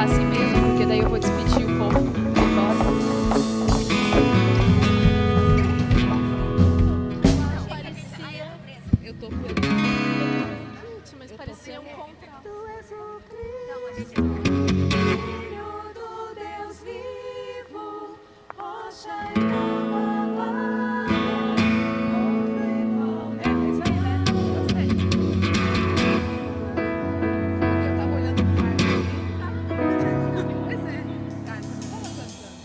começar assim mesmo, porque daí eu vou despedir o povo e ir embora. Eu tô gente, mas parecia um contrato. Tu és o Cristo, Filho do Deus vivo, rocha inabalável. É isso aí, né? Gostei. Eu tava olhando pro mar aqui. Pois é. Cara, você não tava cantando.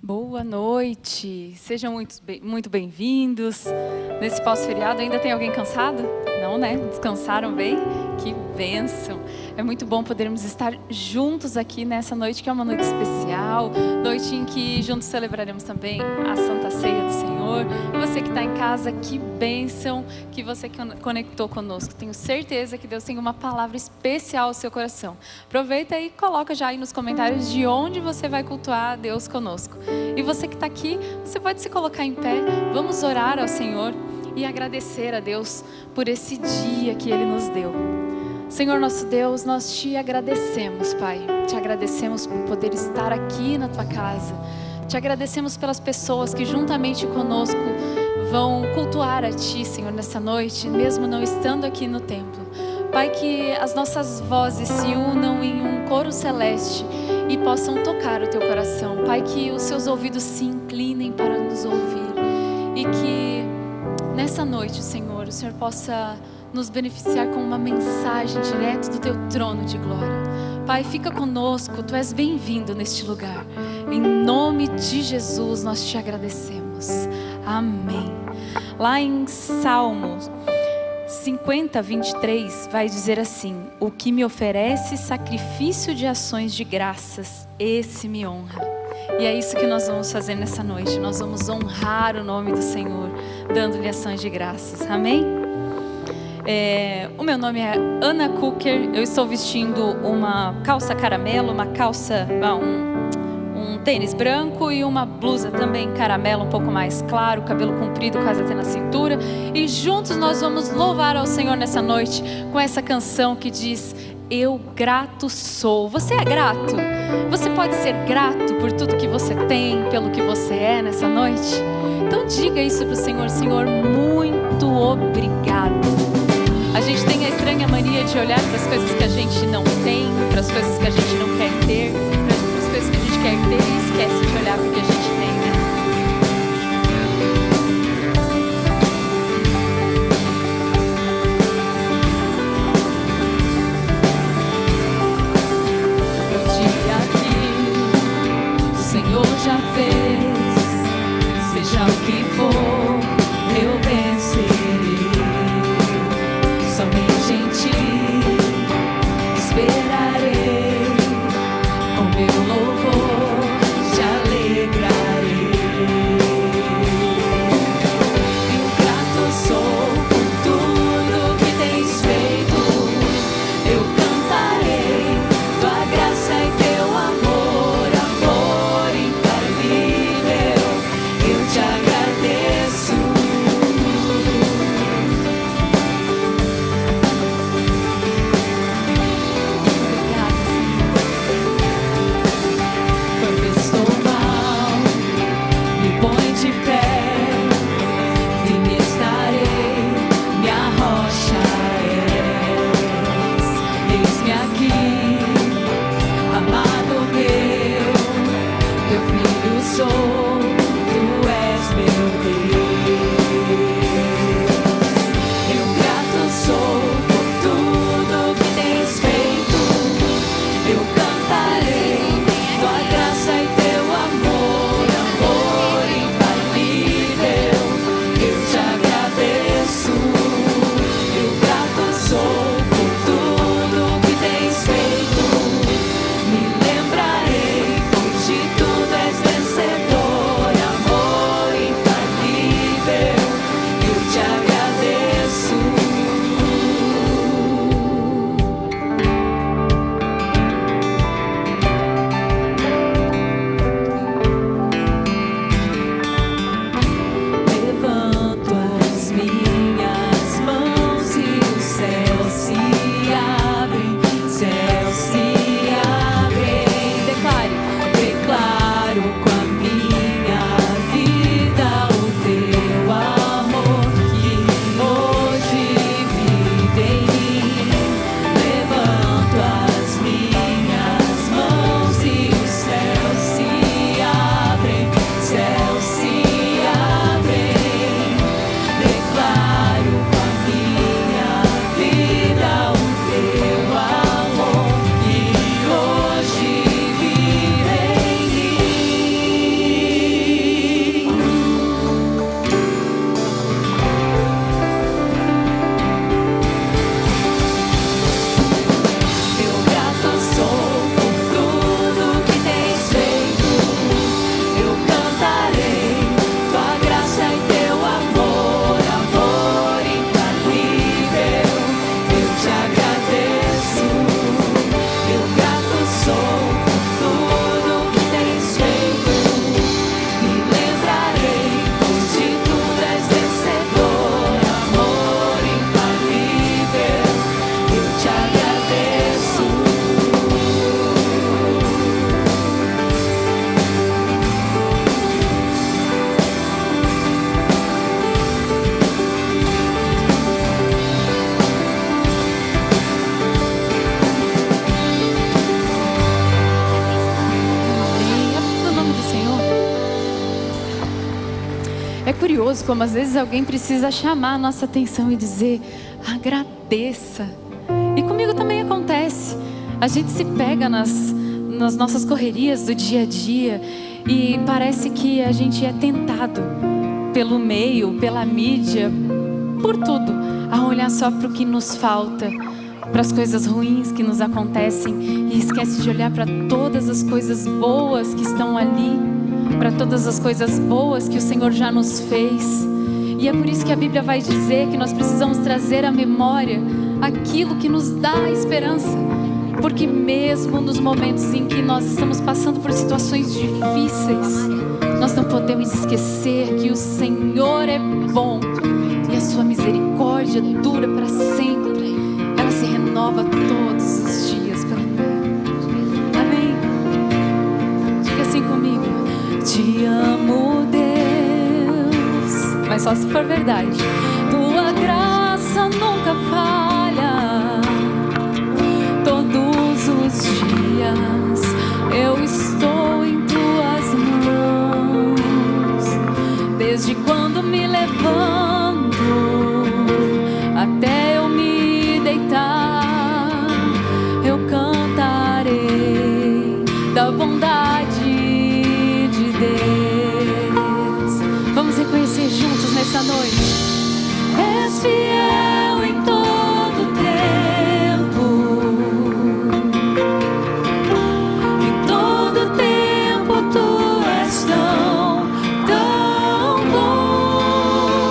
Boa noite, sejam muito bem-vindos. Nesse pós-feriado ainda tem alguém cansado? Não, né? Descansaram bem? Que bênção! É muito bom podermos estar juntos aqui nessa noite, que é uma noite especial, noite em que juntos celebraremos também a Santa Ceia do Senhor. Você que está em casa, que bênção que você conectou conosco. Tenho certeza que Deus tem uma palavra especial ao seu coração. Aproveita e coloca já aí nos comentários de onde você vai cultuar a Deus conosco. E você que está aqui, você pode se colocar em pé. Vamos orar ao Senhor e agradecer a Deus por esse dia que Ele nos deu. Senhor nosso Deus, nós te agradecemos, Pai. Te agradecemos por poder estar aqui na Tua casa. Te agradecemos pelas pessoas que juntamente conosco vão cultuar a Ti, Senhor, nessa noite, mesmo não estando aqui no templo. Pai, que as nossas vozes se unam em um coro celeste e possam tocar o Teu coração. Pai, que os Seus ouvidos se inclinem para nos ouvir e que nessa noite, Senhor, o Senhor possa nos beneficiar com uma mensagem direto do Teu trono de glória. Pai, fica conosco, Tu és bem-vindo neste lugar. Em nome de Jesus nós Te agradecemos. Amém. Lá em Salmos 50, 23, vai dizer assim: o que me oferece sacrifício de ações de graças, esse me honra. E é isso que nós vamos fazer nessa noite. Nós vamos honrar o nome do Senhor, dando-lhe ações de graças. Amém? O meu nome é Ana Cooker. Eu estou vestindo uma calça caramelo, um tênis branco e uma blusa também caramelo, um pouco mais claro, cabelo comprido quase até na cintura. E juntos nós vamos louvar ao Senhor nessa noite com essa canção que diz: eu grato sou. Você é grato? Você pode ser grato por tudo que você tem, pelo que você é nessa noite? Então diga isso para o Senhor: Senhor, muito obrigado. A gente tem a estranha mania de olhar para as coisas que a gente não tem, para as coisas que a gente não quer ter, para as coisas que a gente quer ter e esquece de olhar para o que a gente tem, né? O dia que o Senhor já fez, seja o que for, eu vencerei. Somente em Ti esperarei, com meu louvor te alegrarei. Eu grato sou por tudo que tens feito. Eu cantarei Tua graça e Teu amor, amor infalível. Eu te agradeço. Sou, Tu és meu Deus. Eu grato sou por tudo que tens feito. Eu cantarei Tua graça e Teu amor, amor infalível. Eu te agradeço. Eu grato sou por tudo que tens feito. Me lembrarei, pois de tudo és vencedor. É curioso como às vezes alguém precisa chamar a nossa atenção e dizer: agradeça. E comigo também acontece. A gente se pega nas nossas correrias do dia a dia e parece que a gente é tentado pelo meio, pela mídia, por tudo, a olhar só para o que nos falta, para as coisas ruins que nos acontecem, e esquece de olhar para todas as coisas boas que estão ali, para todas as coisas boas que o Senhor já nos fez. E é por isso que a Bíblia vai dizer que nós precisamos trazer à memória aquilo que nos dá esperança, porque mesmo nos momentos em que nós estamos passando por situações difíceis, nós não podemos esquecer que o Senhor é bom e a sua misericórdia dura para sempre. Ela se renova todos os dias pela manhã. Amém? Diga assim comigo: te amo, Deus. Mas só se for verdade. Tua graça nunca falha. Todos os dias eu estou em tuas mãos. Desde quando me levanto até eu me deitar, eu cantarei da bondade de Deus. Vamos reconhecer juntos nessa noite. És fiel em todo tempo. Em todo tempo tu és tão bom.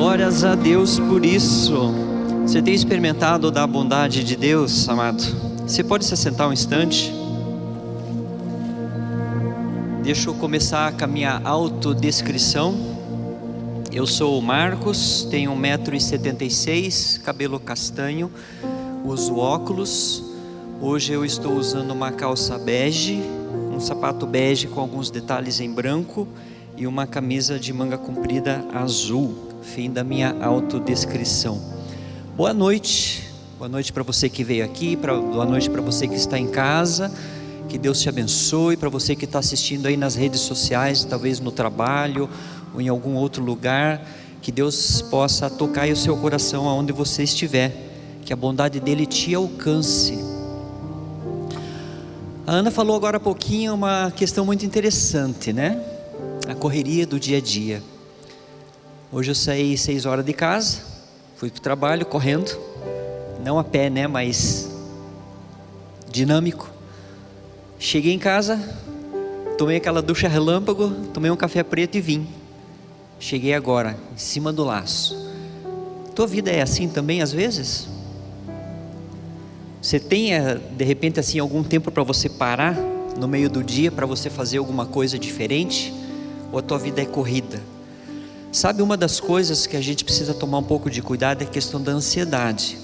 Glórias a Deus por isso. Você tem experimentado da bondade de Deus, amado? Você pode se assentar um instante? Deixa eu começar com a minha autodescrição. Eu sou o Marcos, tenho 1,76 m, cabelo castanho, uso óculos. Hoje eu estou usando uma calça bege, um sapato bege com alguns detalhes em branco e uma camisa de manga comprida azul. Fim da minha autodescrição. Boa noite para você que veio aqui, boa noite para você que está em casa. Que Deus te abençoe. Para você que está assistindo aí nas redes sociais, talvez no trabalho ou em algum outro lugar, que Deus possa tocar aí o seu coração aonde você estiver, que a bondade dele te alcance. A Ana falou agora há pouquinho uma questão muito interessante, né? A correria do dia a dia. Hoje eu saí 6 horas de casa, fui para o trabalho correndo, não a pé, né? Mas dinâmico. Cheguei em casa, tomei aquela ducha relâmpago, tomei um café preto e vim. Cheguei agora, em cima do laço. Tua vida é assim também às vezes? Você tem de repente assim algum tempo para você parar no meio do dia para você fazer alguma coisa diferente? Ou a tua vida é corrida? Sabe, uma das coisas que a gente precisa tomar um pouco de cuidado é a questão da ansiedade.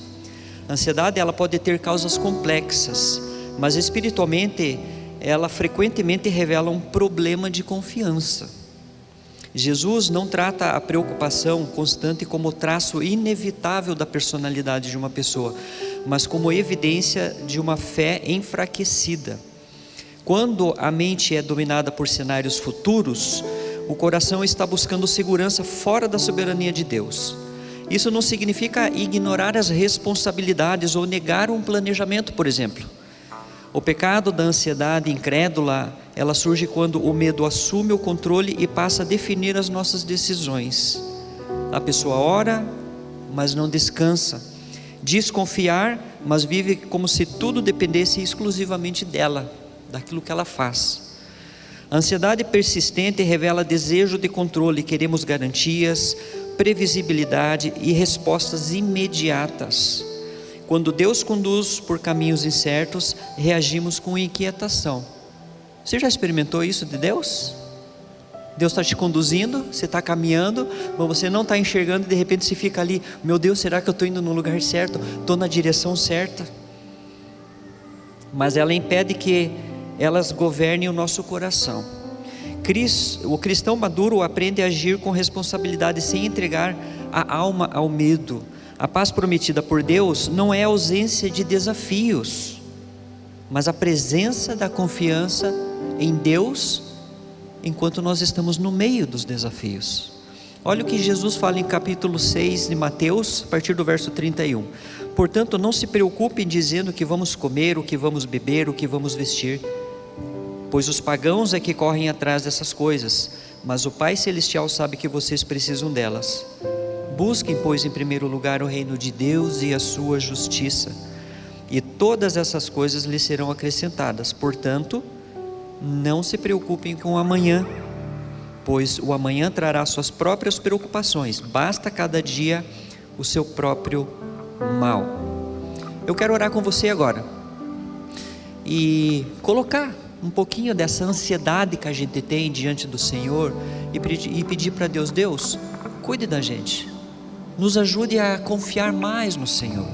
A ansiedade, ela pode ter causas complexas, mas espiritualmente ela frequentemente revela um problema de confiança. Jesus não trata a preocupação constante como traço inevitável da personalidade de uma pessoa, mas como evidência de uma fé enfraquecida. Quando a mente é dominada por cenários futuros, o coração está buscando segurança fora da soberania de Deus. Isso não significa ignorar as responsabilidades ou negar um planejamento, por exemplo. O pecado da ansiedade incrédula, ela surge quando o medo assume o controle e passa a definir as nossas decisões. A pessoa ora, mas não descansa. Diz confiar, mas vive como se tudo dependesse exclusivamente dela, daquilo que ela faz. A ansiedade persistente revela desejo de controle. Queremos garantias, previsibilidade e respostas imediatas. Quando Deus conduz por caminhos incertos, reagimos com inquietação. Você já experimentou isso de Deus? Deus está te conduzindo, você está caminhando, mas você não está enxergando e de repente você fica ali: meu Deus, será que eu estou indo no lugar certo? Estou na direção certa? Mas ela impede que elas governem o nosso coração. O cristão maduro aprende a agir com responsabilidade, sem entregar a alma ao medo. A paz prometida por Deus não é a ausência de desafios, mas a presença da confiança em Deus enquanto nós estamos no meio dos desafios. Olha o que Jesus fala em capítulo 6 de Mateus, a partir do verso 31. Portanto, não se preocupem dizendo o que vamos comer, o que vamos beber, o que vamos vestir, pois os pagãos é que correm atrás dessas coisas, mas o Pai Celestial sabe que vocês precisam delas. Busquem, pois, em primeiro lugar o reino de Deus e a sua justiça, e todas essas coisas lhes serão acrescentadas. Portanto, não se preocupem com o amanhã, pois o amanhã trará suas próprias preocupações. Basta cada dia o seu próprio mal. Eu quero orar com você agora e colocar um pouquinho dessa ansiedade que a gente tem diante do Senhor e pedir para Deus: Deus, cuide da gente, nos ajude a confiar mais no Senhor,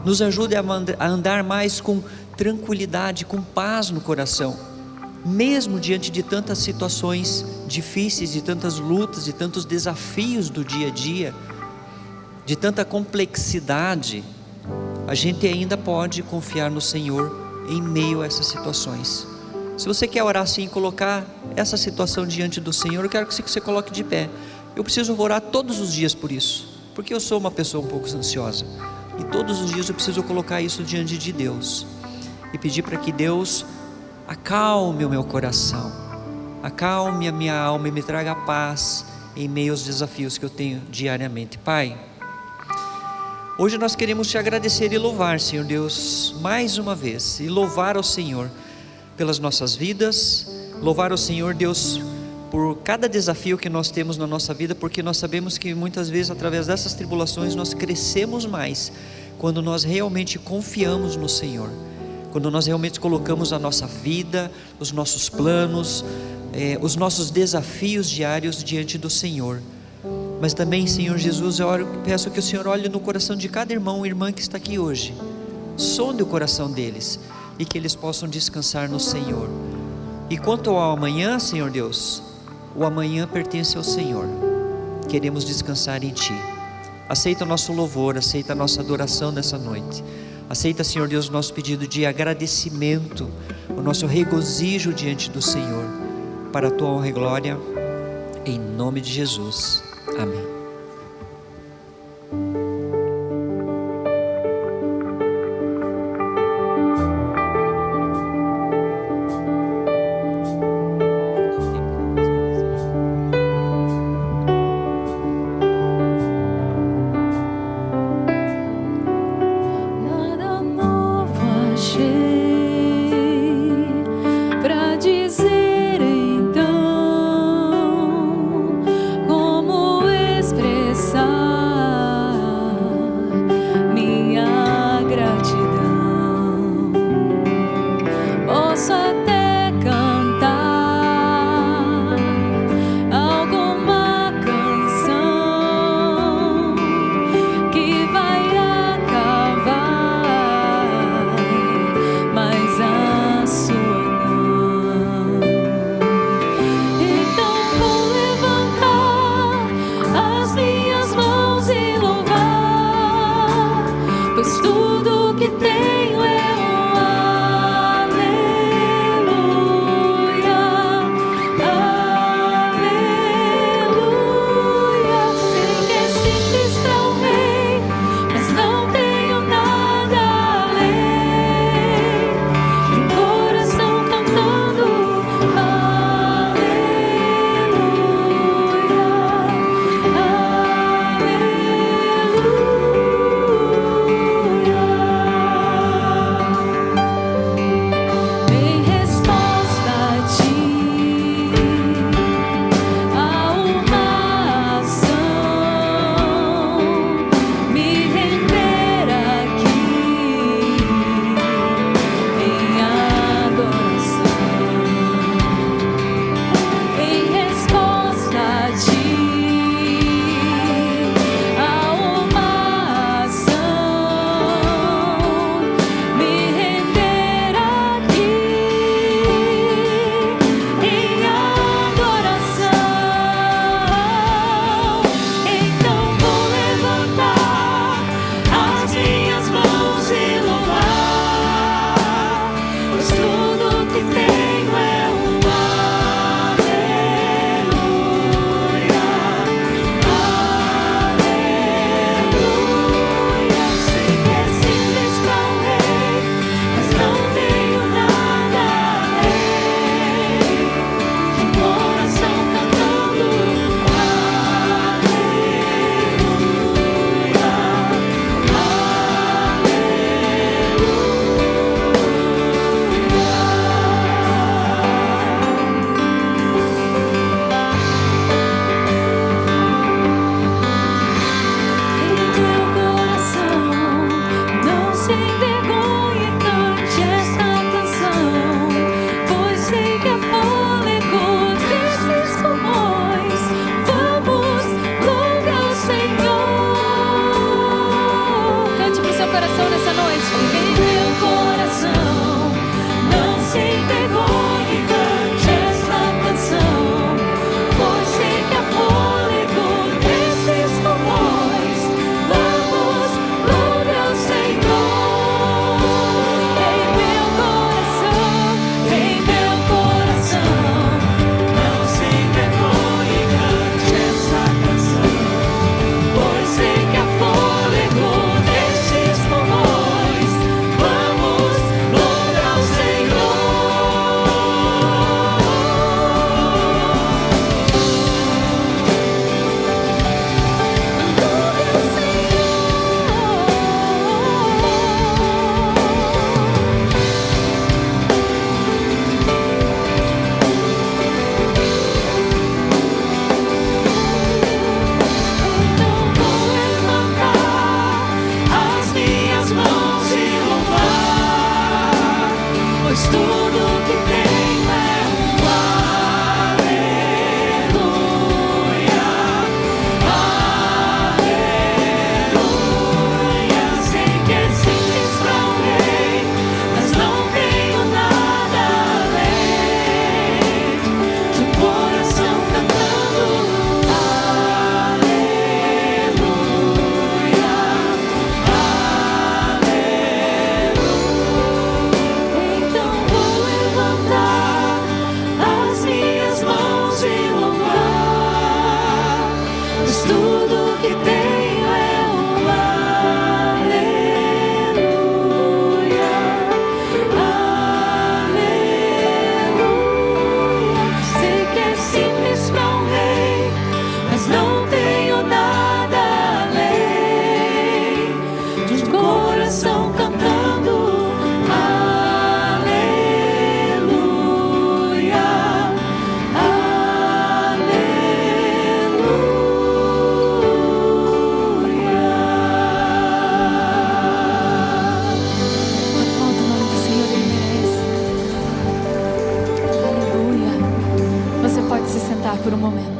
nos ajude a andar mais com tranquilidade, com paz no coração, mesmo diante de tantas situações difíceis, de tantas lutas, de tantos desafios do dia a dia, de tanta complexidade. A gente ainda pode confiar no Senhor em meio a essas situações. Se você quer orar assim, colocar essa situação diante do Senhor, eu quero que você coloque de pé. Eu preciso orar todos os dias por isso, porque eu sou uma pessoa um pouco ansiosa, e todos os dias eu preciso colocar isso diante de Deus e pedir para que Deus acalme o meu coração, acalme a minha alma e me traga paz em meio aos desafios que eu tenho diariamente. Pai, hoje nós queremos te agradecer e louvar, Senhor Deus, mais uma vez, e louvar ao Senhor pelas nossas vidas, louvar ao Senhor Deus por cada desafio que nós temos na nossa vida, porque nós sabemos que muitas vezes através dessas tribulações nós crescemos mais quando nós realmente confiamos no Senhor, quando nós realmente colocamos a nossa vida, os nossos planos, os nossos desafios diários diante do Senhor. Mas também, Senhor Jesus, eu peço que o Senhor olhe no coração de cada irmão e irmã que está aqui hoje, sonde o coração deles e que eles possam descansar no Senhor. E quanto ao amanhã, Senhor Deus, o amanhã pertence ao Senhor, queremos descansar em Ti. Aceita o nosso louvor, aceita a nossa adoração nessa noite, aceita, Senhor Deus, o nosso pedido de agradecimento, o nosso regozijo diante do Senhor, para a Tua honra e glória, em nome de Jesus, amém. tudo que tenho é um aleluia, aleluia. Sei que é simples pra um rei, mas não tenho nada além de um coração cantando aleluia, Aplauda o nome do Senhor, Ele merece. Aleluia. Você pode se sentar por um momento.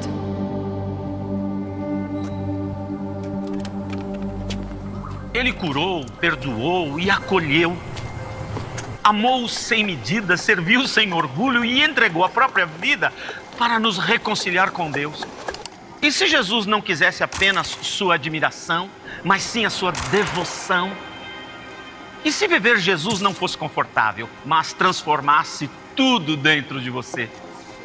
Ele curou, perdoou e acolheu. Amou sem medida, serviu sem orgulho e entregou a própria vida para nos reconciliar com Deus. E se Jesus não quisesse apenas sua admiração, mas sim a sua devoção? E se viver Jesus não fosse confortável, mas transformasse tudo dentro de você?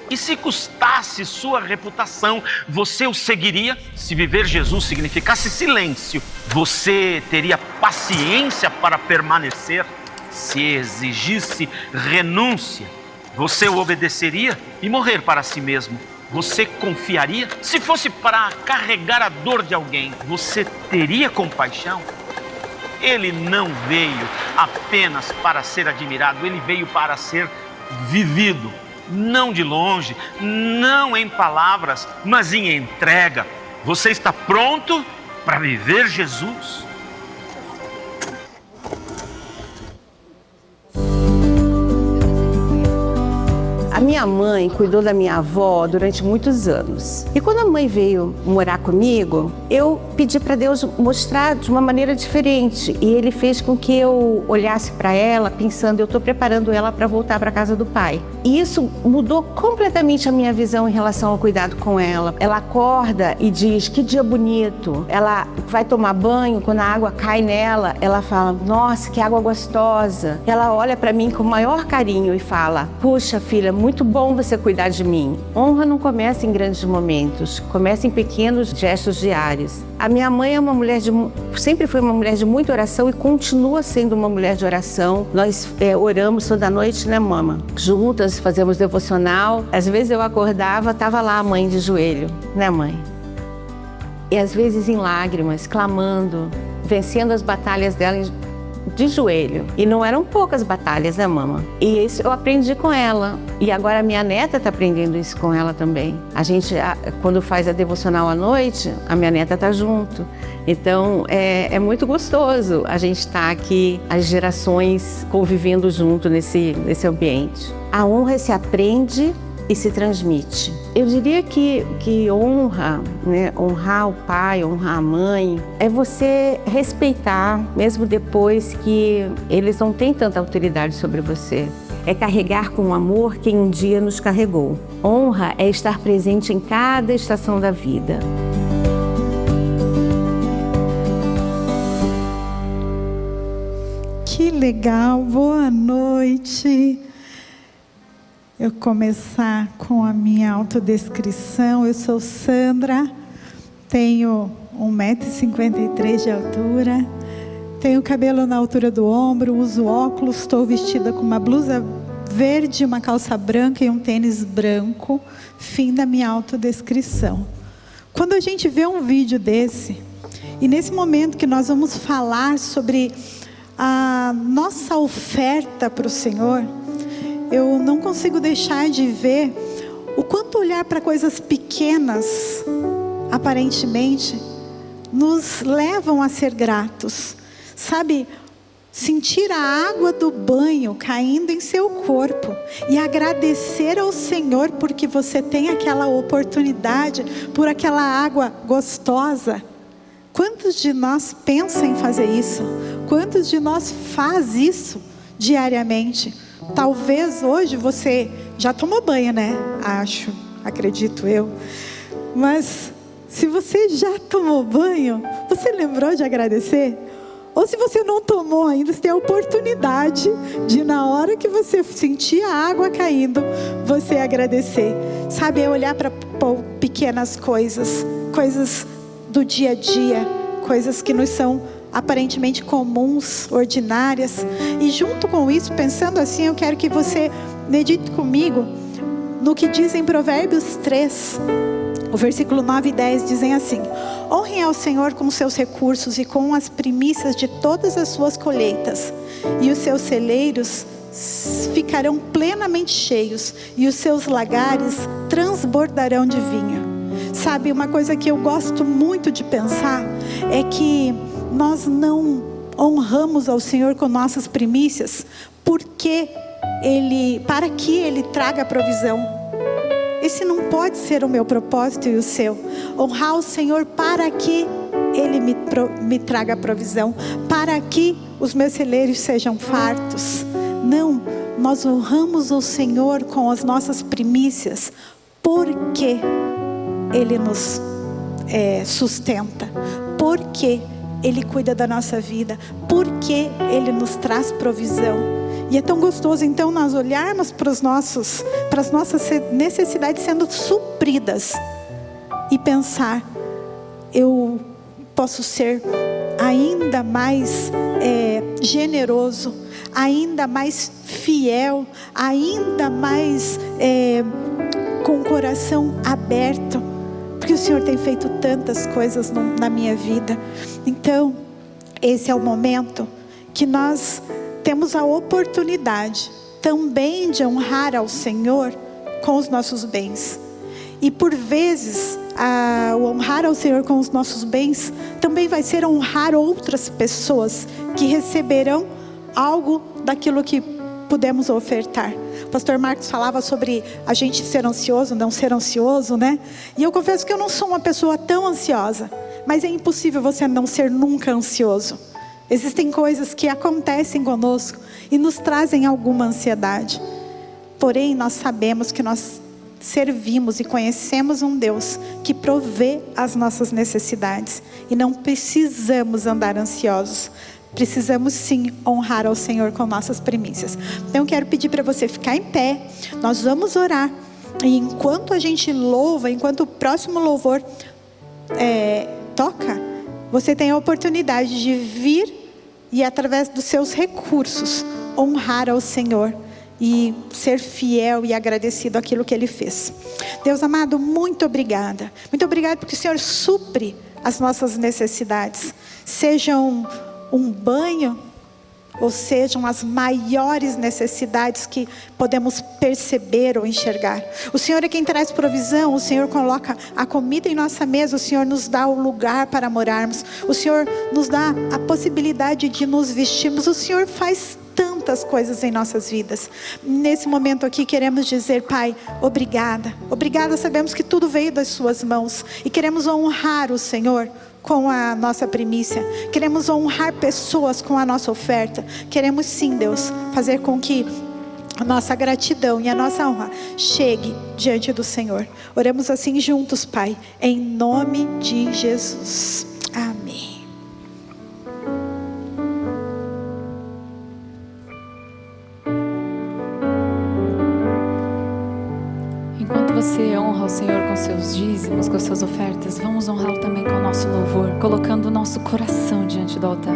E se custasse sua reputação, você o seguiria? Se viver Jesus significasse silêncio, você teria paciência para permanecer? Se exigisse renúncia, você o obedeceria? E morrer para si mesmo, você confiaria? Se fosse para carregar a dor de alguém, você teria compaixão? Ele não veio apenas para ser admirado, ele veio para ser vivido. Não de longe, não em palavras, mas em entrega. Você está pronto para viver Jesus? A minha mãe cuidou da minha avó durante muitos anos. E quando a mãe veio morar comigo, eu pedi para Deus mostrar de uma maneira diferente. E Ele fez com que eu olhasse para ela pensando, eu estou preparando ela para voltar para a casa do pai. E isso mudou completamente a minha visão em relação ao cuidado com ela. Ela acorda e diz, que dia bonito. Ela vai tomar banho, quando a água cai nela, ela fala, nossa, que água gostosa. Ela olha para mim com o maior carinho e fala, puxa filha, muito bom você cuidar de mim. Honra não começa em grandes momentos, começa em pequenos gestos diários. A minha mãe é uma mulher sempre foi uma mulher de muita oração e continua sendo uma mulher de oração. Nós oramos toda noite, né, mama? Juntas, fazemos devocional. Às vezes eu acordava, estava lá a mãe de joelho, né, mãe? E às vezes em lágrimas, clamando, vencendo as batalhas dela de joelho. E não eram poucas batalhas, né, mama? E isso eu aprendi com ela. E agora a minha neta está aprendendo isso com ela também. A gente, quando faz a devocional à noite, a minha neta está junto. Então, é muito gostoso a gente estar aqui, as gerações convivendo junto nesse ambiente. A honra se aprende e se transmite. Eu diria que honra, né, honrar o pai, honrar a mãe, é você respeitar, mesmo depois que eles não têm tanta autoridade sobre você. É carregar com amor quem um dia nos carregou. Honra é estar presente em cada estação da vida. Que legal, boa noite. Eu começar com a minha autodescrição. Eu sou Sandra, tenho 1,53 m de altura, tenho cabelo na altura do ombro, uso óculos, estou vestida com uma blusa verde, uma calça branca e um tênis branco. Fim da minha autodescrição. Quando a gente vê um vídeo desse, e nesse momento que nós vamos falar sobre a nossa oferta para o Senhor, eu não consigo deixar de ver o quanto olhar para coisas pequenas, aparentemente, nos levam a ser gratos. Sabe, sentir a água do banho caindo em seu corpo e agradecer ao Senhor porque você tem aquela oportunidade, por aquela água gostosa. Quantos de nós pensam em fazer isso? Quantos de nós faz isso diariamente? Talvez hoje você já tomou banho, né? Acredito eu. Mas se você já tomou banho, você lembrou de agradecer? Ou se você não tomou ainda, você tem a oportunidade de, na hora que você sentir a água caindo, você agradecer. Sabe, é olhar para pequenas coisas do dia a dia, coisas que nos são aparentemente comuns, ordinárias. E junto com isso, pensando assim, eu quero que você medite comigo no que diz em Provérbios 3, o versículo 9 e 10, dizem assim: honrem ao Senhor com seus recursos e com as primícias de todas as suas colheitas, e os seus celeiros ficarão plenamente cheios, e os seus lagares transbordarão de vinho. Sabe, uma coisa que eu gosto muito de pensar é que nós não honramos ao Senhor com nossas primícias para que Ele traga a provisão. Esse não pode ser o meu propósito e o seu. Honrar o Senhor para que Ele me traga a provisão, para que os meus celeiros sejam fartos. Não, nós honramos o Senhor com as nossas primícias, porque Ele nos sustenta, porque Ele cuida da nossa vida, porque Ele nos traz provisão. E é tão gostoso então nós olharmos para as nossas necessidades sendo supridas e pensar: eu posso ser ainda mais generoso, ainda mais fiel, ainda mais com o coração aberto, porque o Senhor tem feito tantas coisas na minha vida. Então, esse é o momento que nós temos a oportunidade também de honrar ao Senhor com os nossos bens. E por vezes, o honrar ao Senhor com os nossos bens também vai ser honrar outras pessoas que receberão algo daquilo que pudemos ofertar. O pastor Marcos falava sobre a gente ser ansioso, não ser ansioso, né? E eu confesso que eu não sou uma pessoa tão ansiosa, mas é impossível você não ser nunca ansioso. Existem coisas que acontecem conosco e nos trazem alguma ansiedade. Porém, nós sabemos que nós servimos e conhecemos um Deus que provê as nossas necessidades. E não precisamos andar ansiosos. Precisamos sim honrar ao Senhor com nossas primícias. Então eu quero pedir para você ficar em pé. Nós vamos orar. E enquanto a gente louva, enquanto o próximo louvor toca, você tem a oportunidade de vir e através dos seus recursos honrar ao Senhor e ser fiel e agradecido àquilo que Ele fez. Deus amado, muito obrigada. Muito obrigada porque o Senhor supre as nossas necessidades. Sejam um banho, ou sejam as maiores necessidades que podemos perceber ou enxergar. O Senhor é quem traz provisão, o Senhor coloca a comida em nossa mesa, o Senhor nos dá o lugar para morarmos, o Senhor nos dá a possibilidade de nos vestirmos, o Senhor faz tantas coisas em nossas vidas. Nesse momento aqui queremos dizer: Pai, obrigada. Obrigada, sabemos que tudo veio das suas mãos e queremos honrar o Senhor com a nossa primícia. Queremos honrar pessoas com a nossa oferta. Queremos sim, Deus, fazer com que a nossa gratidão e a nossa honra chegue diante do Senhor. Oramos assim juntos, Pai, em nome de Jesus. Amém. Enquanto você honra o Senhor com seus dízimos, com as suas ofertas, vamos honrá-lo também com o nosso louvor, colocando o nosso coração diante do altar.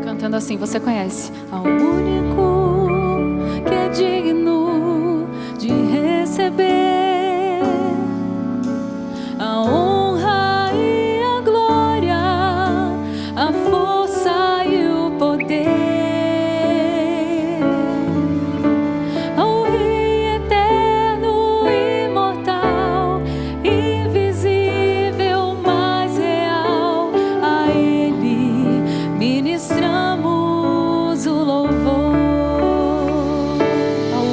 Cantando assim, você conhece? Ao único que é digno de receber a honra e a glória, a força e o poder. Ministramos o louvor ao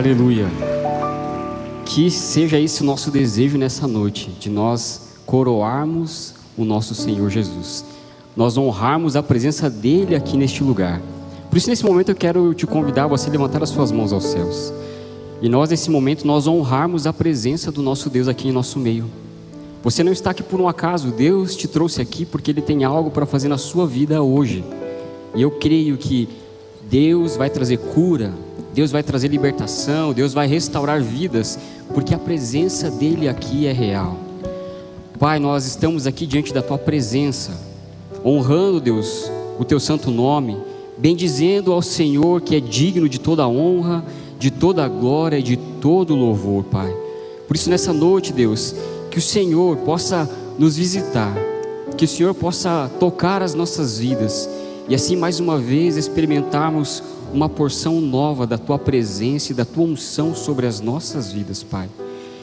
Aleluia. Que seja esse o nosso desejo nessa noite, de nós coroarmos o nosso Senhor Jesus, nós honrarmos a presença dEle aqui neste lugar. Por isso, nesse momento, eu quero te convidar a você levantar as suas mãos aos céus. E nós, nesse momento, nós honrarmos a presença do nosso Deus aqui em nosso meio. Você não está aqui por um acaso, Deus te trouxe aqui porque Ele tem algo para fazer na sua vida hoje. E eu creio que Deus vai trazer cura, Deus vai trazer libertação, Deus vai restaurar vidas, porque a presença dEle aqui é real. Pai, nós estamos aqui diante da Tua presença, honrando, Deus, o Teu santo nome, bendizendo ao Senhor que é digno de toda a honra, de toda a glória e de todo o louvor, Pai. Por isso, nessa noite, Deus, que o Senhor possa nos visitar, que o Senhor possa tocar as nossas vidas e assim mais uma vez experimentarmos uma porção nova da Tua presença e da Tua unção sobre as nossas vidas, Pai.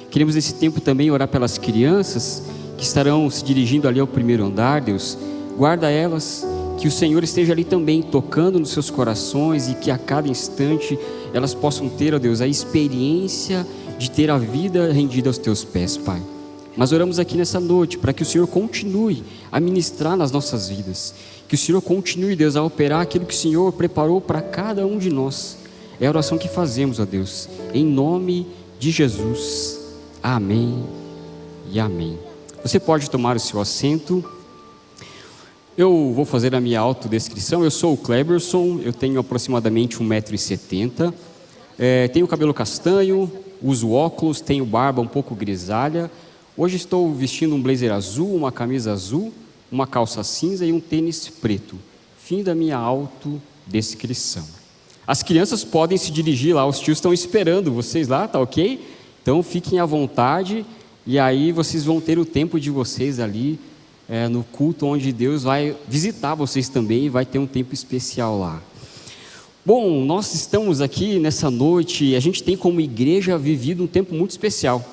Queremos nesse tempo também orar pelas crianças que estarão se dirigindo ali ao primeiro andar, Deus. Guarda elas, que o Senhor esteja ali também tocando nos seus corações e que a cada instante elas possam ter, ó Deus, a experiência de ter a vida rendida aos Teus pés, Pai. Mas oramos aqui nessa noite para que o Senhor continue a ministrar nas nossas vidas, que o Senhor continue, Deus, a operar aquilo que o Senhor preparou para cada um de nós. É a oração que fazemos, ó Deus, em nome de Jesus. Amém e amém. Você pode tomar o seu assento. Eu vou fazer a minha autodescrição. Eu sou o Kleberson, eu tenho aproximadamente 1,70 m, tenho cabelo castanho, uso óculos, tenho barba um pouco grisalha. Hoje estou vestindo um blazer azul, uma camisa azul, uma calça cinza e um tênis preto. Fim da minha autodescrição. As crianças podem se dirigir lá, os tios estão esperando vocês lá, tá ok? Então fiquem à vontade e aí vocês vão ter o tempo de vocês ali no culto, onde Deus vai visitar vocês também e vai ter um tempo especial lá. Bom, nós estamos aqui nessa noite e a gente tem como igreja vivido um tempo muito especial.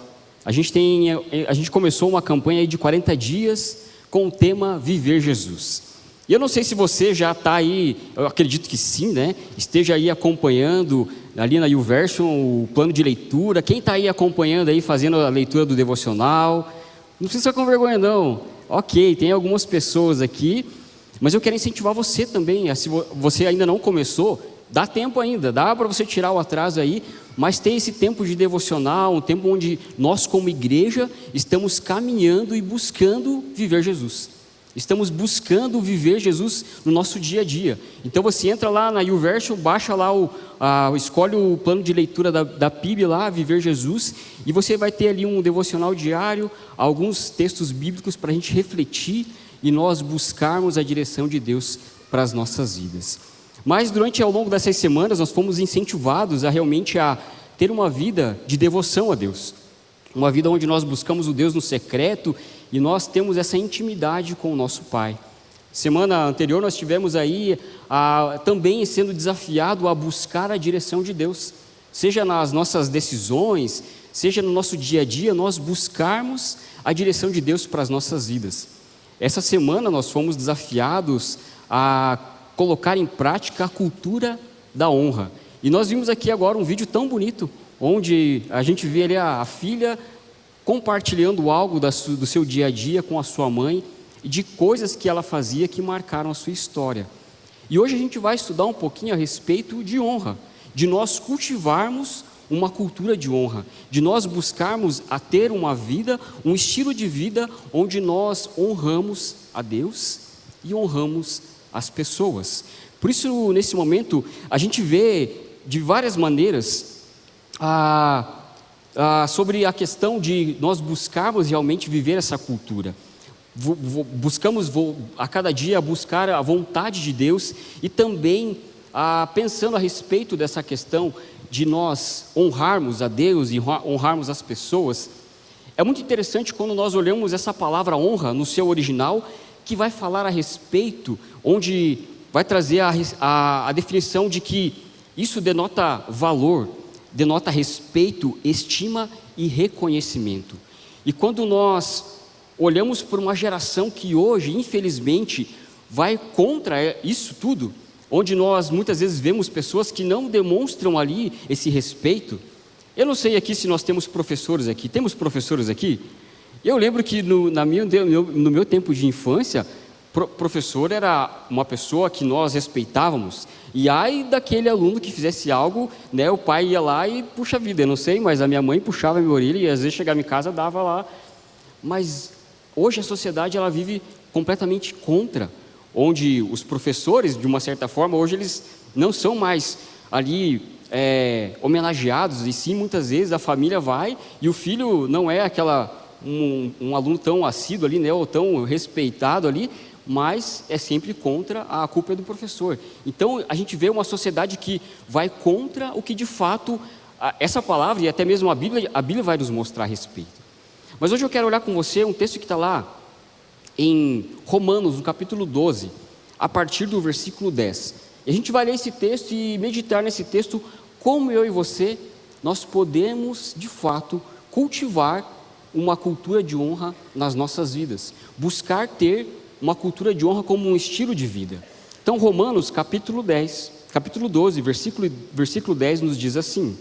A gente começou uma campanha aí de 40 dias com o tema Viver Jesus. E eu não sei se você já está aí, eu acredito que sim, né? Esteja aí acompanhando ali na YouVersion o plano de leitura. Quem está aí acompanhando aí, fazendo a leitura do devocional? Não precisa ficar com vergonha não. Ok, tem algumas pessoas aqui, mas eu quero incentivar você também. Se você ainda não começou, dá tempo ainda, dá para você tirar o atraso aí, mas tem esse tempo de devocional, um tempo onde nós como igreja estamos caminhando e buscando viver Jesus. Estamos buscando viver Jesus no nosso dia a dia. Então você entra lá na YouVersion, baixa lá, escolhe o plano de leitura da PIB lá, Viver Jesus, e você vai ter ali um devocional diário, alguns textos bíblicos para a gente refletir e nós buscarmos a direção de Deus para as nossas vidas. Mas ao longo dessas semanas nós fomos incentivados a realmente a ter uma vida de devoção a Deus. Uma vida onde nós buscamos o Deus no secreto e nós temos essa intimidade com o nosso Pai. Semana anterior nós tivemos aí também sendo desafiado a buscar a direção de Deus. Seja nas nossas decisões, seja no nosso dia a dia, nós buscarmos a direção de Deus para as nossas vidas. Essa semana nós fomos desafiados a colocar em prática a cultura da honra. E nós vimos aqui agora um vídeo tão bonito, onde a gente vê ali a filha compartilhando algo do seu dia a dia com a sua mãe, e de coisas que ela fazia que marcaram a sua história. E hoje a gente vai estudar um pouquinho a respeito de honra, de nós cultivarmos uma cultura de honra, de nós buscarmos a ter uma vida, um estilo de vida onde nós honramos a Deus e honramos as pessoas. Por isso, nesse momento, a gente vê de várias maneiras sobre a questão de nós buscarmos realmente viver essa cultura. Buscamos a cada dia buscar a vontade de Deus e também pensando a respeito dessa questão de nós honrarmos a Deus e honrarmos as pessoas. É muito interessante quando nós olhamos essa palavra honra no seu original, que vai falar a respeito, onde vai trazer a definição de que isso denota valor, denota respeito, estima e reconhecimento. E quando nós olhamos por uma geração que hoje, infelizmente, vai contra isso tudo, onde nós muitas vezes vemos pessoas que não demonstram ali esse respeito, Eu não sei aqui se nós temos professores aqui. Temos professores aqui? Eu lembro que no meu tempo de infância, professor era uma pessoa que nós respeitávamos. E aí daquele aluno que fizesse algo, né, o pai ia lá e, puxa vida, eu não sei, mas a minha mãe puxava a minha orelha e às vezes chegava em casa, dava lá. Mas hoje a sociedade ela vive completamente contra, onde os professores, de uma certa forma, hoje eles não são mais ali homenageados, e sim muitas vezes a família vai e o filho não é um aluno tão assíduo ali, né, ou tão respeitado ali, mas é sempre contra, a culpa é do professor. Então a gente vê uma sociedade que vai contra o que de fato essa palavra e até mesmo a Bíblia vai nos mostrar a respeito. Mas hoje eu quero olhar com você um texto que está lá em Romanos, no capítulo 12, a partir do versículo 10. E a gente vai ler esse texto e meditar nesse texto, como eu e você, nós podemos de fato cultivar uma cultura de honra nas nossas vidas, buscar ter uma cultura de honra como um estilo de vida. Então Romanos capítulo 12, versículo 10 nos diz assim: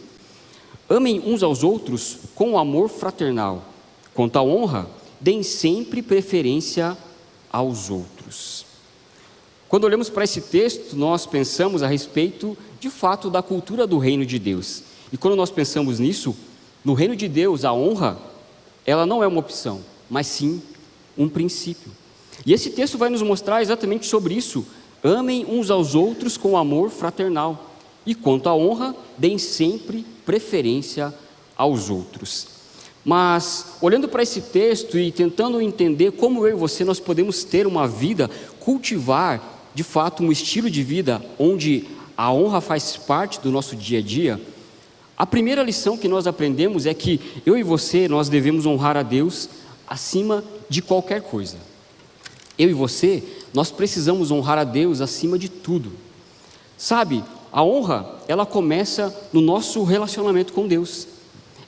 amem uns aos outros com amor fraternal, quanto à honra, deem sempre preferência aos outros. Quando olhamos para esse texto, nós pensamos a respeito, de fato, da cultura do reino de Deus. E quando nós pensamos nisso, no reino de Deus, a honra, ela não é uma opção, mas sim um princípio. E esse texto vai nos mostrar exatamente sobre isso. Amem uns aos outros com amor fraternal. E quanto à honra, deem sempre preferência aos outros. Mas, olhando para esse texto e tentando entender como eu e você nós podemos ter uma vida, cultivar de fato um estilo de vida onde a honra faz parte do nosso dia a dia, a primeira lição que nós aprendemos é que eu e você nós devemos honrar a Deus acima de qualquer coisa. Eu e você, nós precisamos honrar a Deus acima de tudo. Sabe, a honra, ela começa no nosso relacionamento com Deus.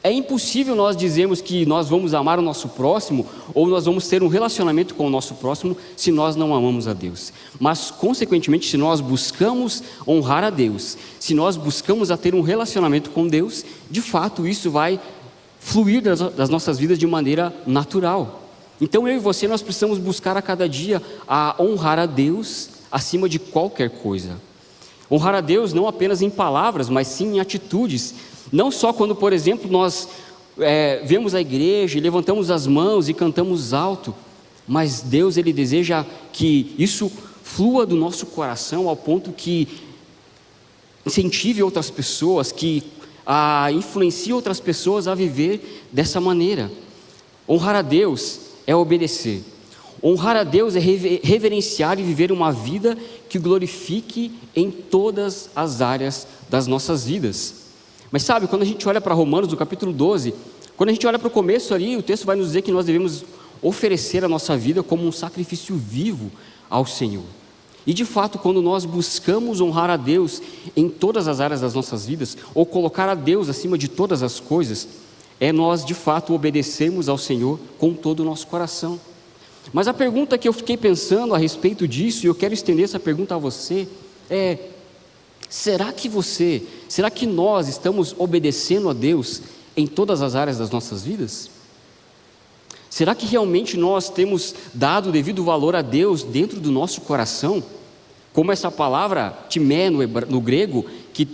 É impossível nós dizermos que nós vamos amar o nosso próximo ou nós vamos ter um relacionamento com o nosso próximo se nós não amamos a Deus. Mas, consequentemente, se nós buscamos honrar a Deus, se nós buscamos a ter um relacionamento com Deus, de fato isso vai fluir das nossas vidas de maneira natural. Então eu e você nós precisamos buscar a cada dia a honrar a Deus acima de qualquer coisa. Honrar a Deus não apenas em palavras, mas sim em atitudes. Não só quando, por exemplo, nós vemos a igreja e levantamos as mãos e cantamos alto, mas Deus ele deseja que isso flua do nosso coração ao ponto que incentive outras pessoas, que influencie outras pessoas a viver dessa maneira. Honrar a Deus é obedecer. Honrar a Deus é reverenciar e viver uma vida que glorifique em todas as áreas das nossas vidas. Mas sabe, quando a gente olha para Romanos, no capítulo 12, quando a gente olha para o começo ali, o texto vai nos dizer que nós devemos oferecer a nossa vida como um sacrifício vivo ao Senhor. E de fato, quando nós buscamos honrar a Deus em todas as áreas das nossas vidas, ou colocar a Deus acima de todas as coisas, é nós de fato obedecermos ao Senhor com todo o nosso coração. Mas a pergunta que eu fiquei pensando a respeito disso, e eu quero estender essa pergunta a você, é: será que nós estamos obedecendo a Deus em todas as áreas das nossas vidas? Será que realmente nós temos dado o devido valor a Deus dentro do nosso coração? Como essa palavra timé no grego, que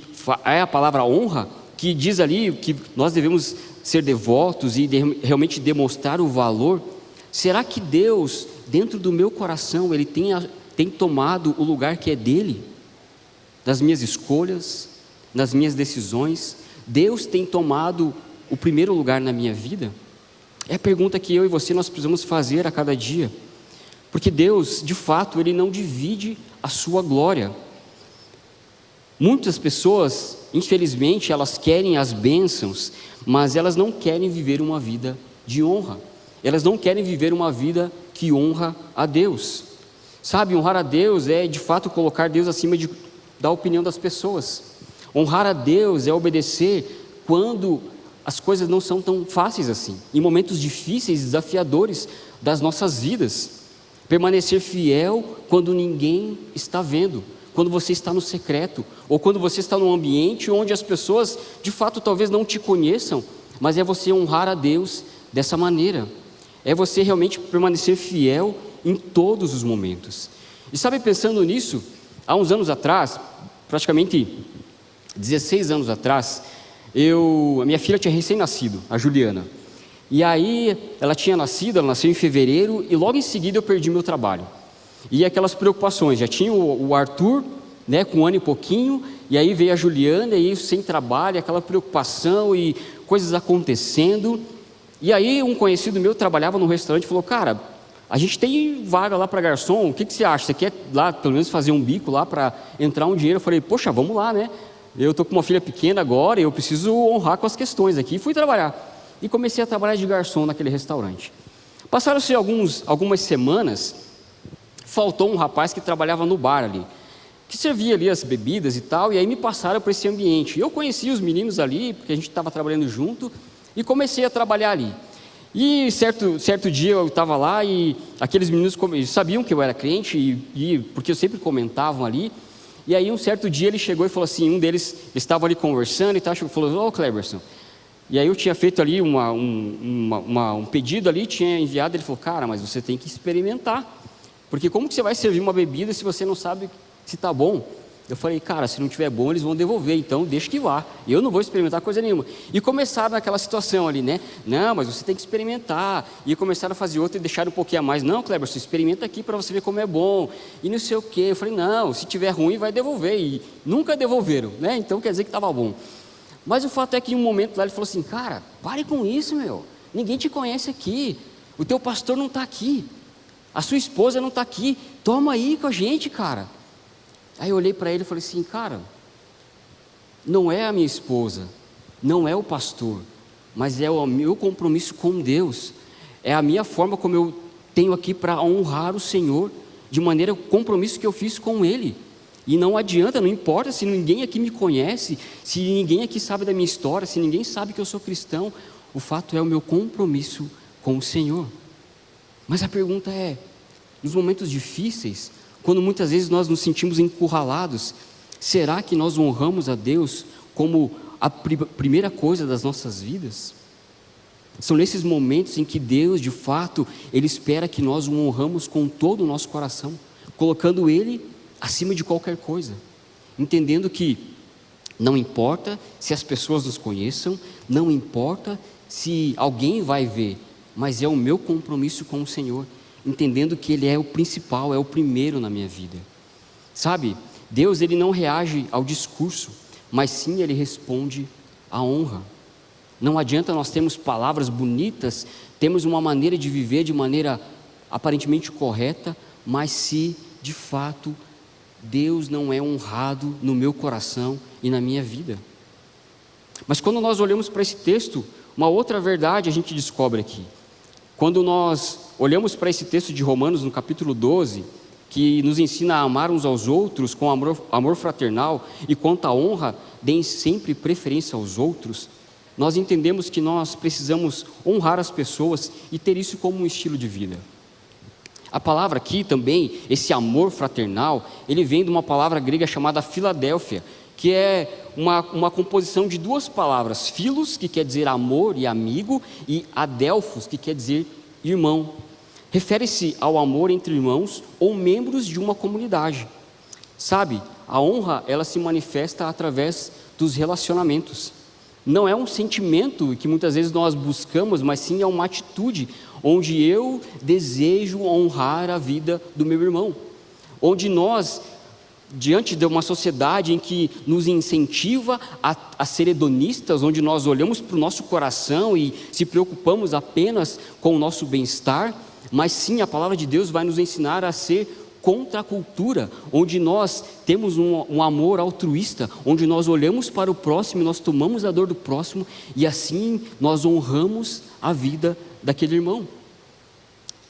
é a palavra honra, que diz ali que nós devemos ser devotos e realmente demonstrar o valor. Será que Deus, dentro do meu coração, Ele tem tomado o lugar que é dele? Das minhas escolhas, nas minhas decisões, Deus tem tomado o primeiro lugar na minha vida? É a pergunta que eu e você nós precisamos fazer a cada dia, porque Deus, de fato, Ele não divide a sua glória. Muitas pessoas, infelizmente, elas querem as bênçãos, mas elas não querem viver uma vida de honra, elas não querem viver uma vida que honra a Deus. Sabe, honrar a Deus é de fato colocar Deus acima da opinião das pessoas. Honrar a Deus é obedecer quando as coisas não são tão fáceis assim, em momentos difíceis e desafiadores das nossas vidas. Permanecer fiel quando ninguém está vendo, quando você está no secreto, ou quando você está num ambiente onde as pessoas, de fato, talvez não te conheçam, mas é você honrar a Deus dessa maneira. É você realmente permanecer fiel em todos os momentos. E sabe, pensando nisso, há uns anos atrás, praticamente 16 anos atrás, a minha filha tinha recém-nascido, a Juliana. E aí ela nasceu em fevereiro e logo em seguida eu perdi meu trabalho. E aquelas preocupações, já tinha o Arthur, né, com 1 ano e pouquinho, e aí veio a Juliana, e aí sem trabalho, aquela preocupação e coisas acontecendo. E aí um conhecido meu trabalhava num restaurante e falou: cara, a gente tem vaga lá para garçom, o que você acha? Você quer lá pelo menos fazer um bico lá para entrar um dinheiro? Eu falei: poxa, vamos lá, né? Eu estou com uma filha pequena agora e eu preciso honrar com as questões aqui. E fui trabalhar. E comecei a trabalhar de garçom naquele restaurante. Passaram-se algumas semanas, faltou um rapaz que trabalhava no bar ali, que servia ali as bebidas e tal, e aí me passaram para esse ambiente. Eu conheci os meninos ali, porque a gente estava trabalhando junto, e comecei a trabalhar ali. E certo dia eu estava lá e aqueles meninos sabiam que eu era crente, porque eu sempre comentavam ali. E aí um certo dia ele chegou e falou assim, um deles estava ali conversando e tal, falou: ô Cleberson. E aí eu tinha feito ali um pedido ali, tinha enviado, ele falou: cara, mas você tem que experimentar, porque como que você vai servir uma bebida se você não sabe se está bom? Eu falei: cara, se não estiver bom eles vão devolver, então deixa que vá, eu não vou experimentar coisa nenhuma. E começaram naquela situação ali, né? Não, mas você tem que experimentar. E começaram a fazer outra e deixaram um pouquinho a mais. Não, Kleber, você experimenta aqui para você ver como é bom, e não sei o quê. Eu falei: não, se tiver ruim vai devolver, e nunca devolveram, né? Então quer dizer que estava bom. Mas o fato é que em um momento lá ele falou assim: cara, pare com isso, meu, ninguém te conhece aqui, o teu pastor não está aqui, a sua esposa não está aqui, toma aí com a gente, cara. Aí eu olhei para ele e falei assim: cara, não é a minha esposa, não é o pastor, mas é o meu compromisso com Deus, é a minha forma como eu tenho aqui para honrar o Senhor, de maneira, o compromisso que eu fiz com Ele. E não adianta, não importa se ninguém aqui me conhece, se ninguém aqui sabe da minha história, se ninguém sabe que eu sou cristão, o fato é o meu compromisso com o Senhor. Mas a pergunta é, nos momentos difíceis, quando muitas vezes nós nos sentimos encurralados, será que nós honramos a Deus como a primeira coisa das nossas vidas? São nesses momentos em que Deus, de fato, Ele espera que nós o honramos com todo o nosso coração, colocando Ele acima de qualquer coisa, entendendo que não importa se as pessoas nos conheçam, não importa se alguém vai ver, mas é o meu compromisso com o Senhor, entendendo que Ele é o principal, é o primeiro na minha vida. Sabe, Deus, Ele não reage ao discurso, mas sim Ele responde à honra. Não adianta nós termos palavras bonitas, temos uma maneira de viver de maneira aparentemente correta, mas se de fato Deus não é honrado no meu coração e na minha vida. Mas quando nós olhamos para esse texto, uma outra verdade a gente descobre aqui. Quando nós olhamos para esse texto de Romanos, no capítulo 12, que nos ensina a amar uns aos outros com amor fraternal, e quanto à honra, deem sempre preferência aos outros, nós entendemos que nós precisamos honrar as pessoas e ter isso como um estilo de vida. A palavra aqui também, esse amor fraternal, ele vem de uma palavra grega chamada Filadélfia, que é uma composição de duas palavras: philos, que quer dizer amor e amigo, e adelphos, que quer dizer irmão. Refere-se ao amor entre irmãos ou membros de uma comunidade. Sabe, a honra, ela se manifesta através dos relacionamentos. Não é um sentimento que muitas vezes nós buscamos, mas sim é uma atitude, onde eu desejo honrar a vida do meu irmão. Onde nós, diante de uma sociedade em que nos incentiva a ser hedonistas, onde nós olhamos para o nosso coração e se preocupamos apenas com o nosso bem-estar, mas sim a palavra de Deus vai nos ensinar a ser contra a cultura, onde nós temos um amor altruísta, onde nós olhamos para o próximo, nós tomamos a dor do próximo e assim nós honramos a vida daquele irmão.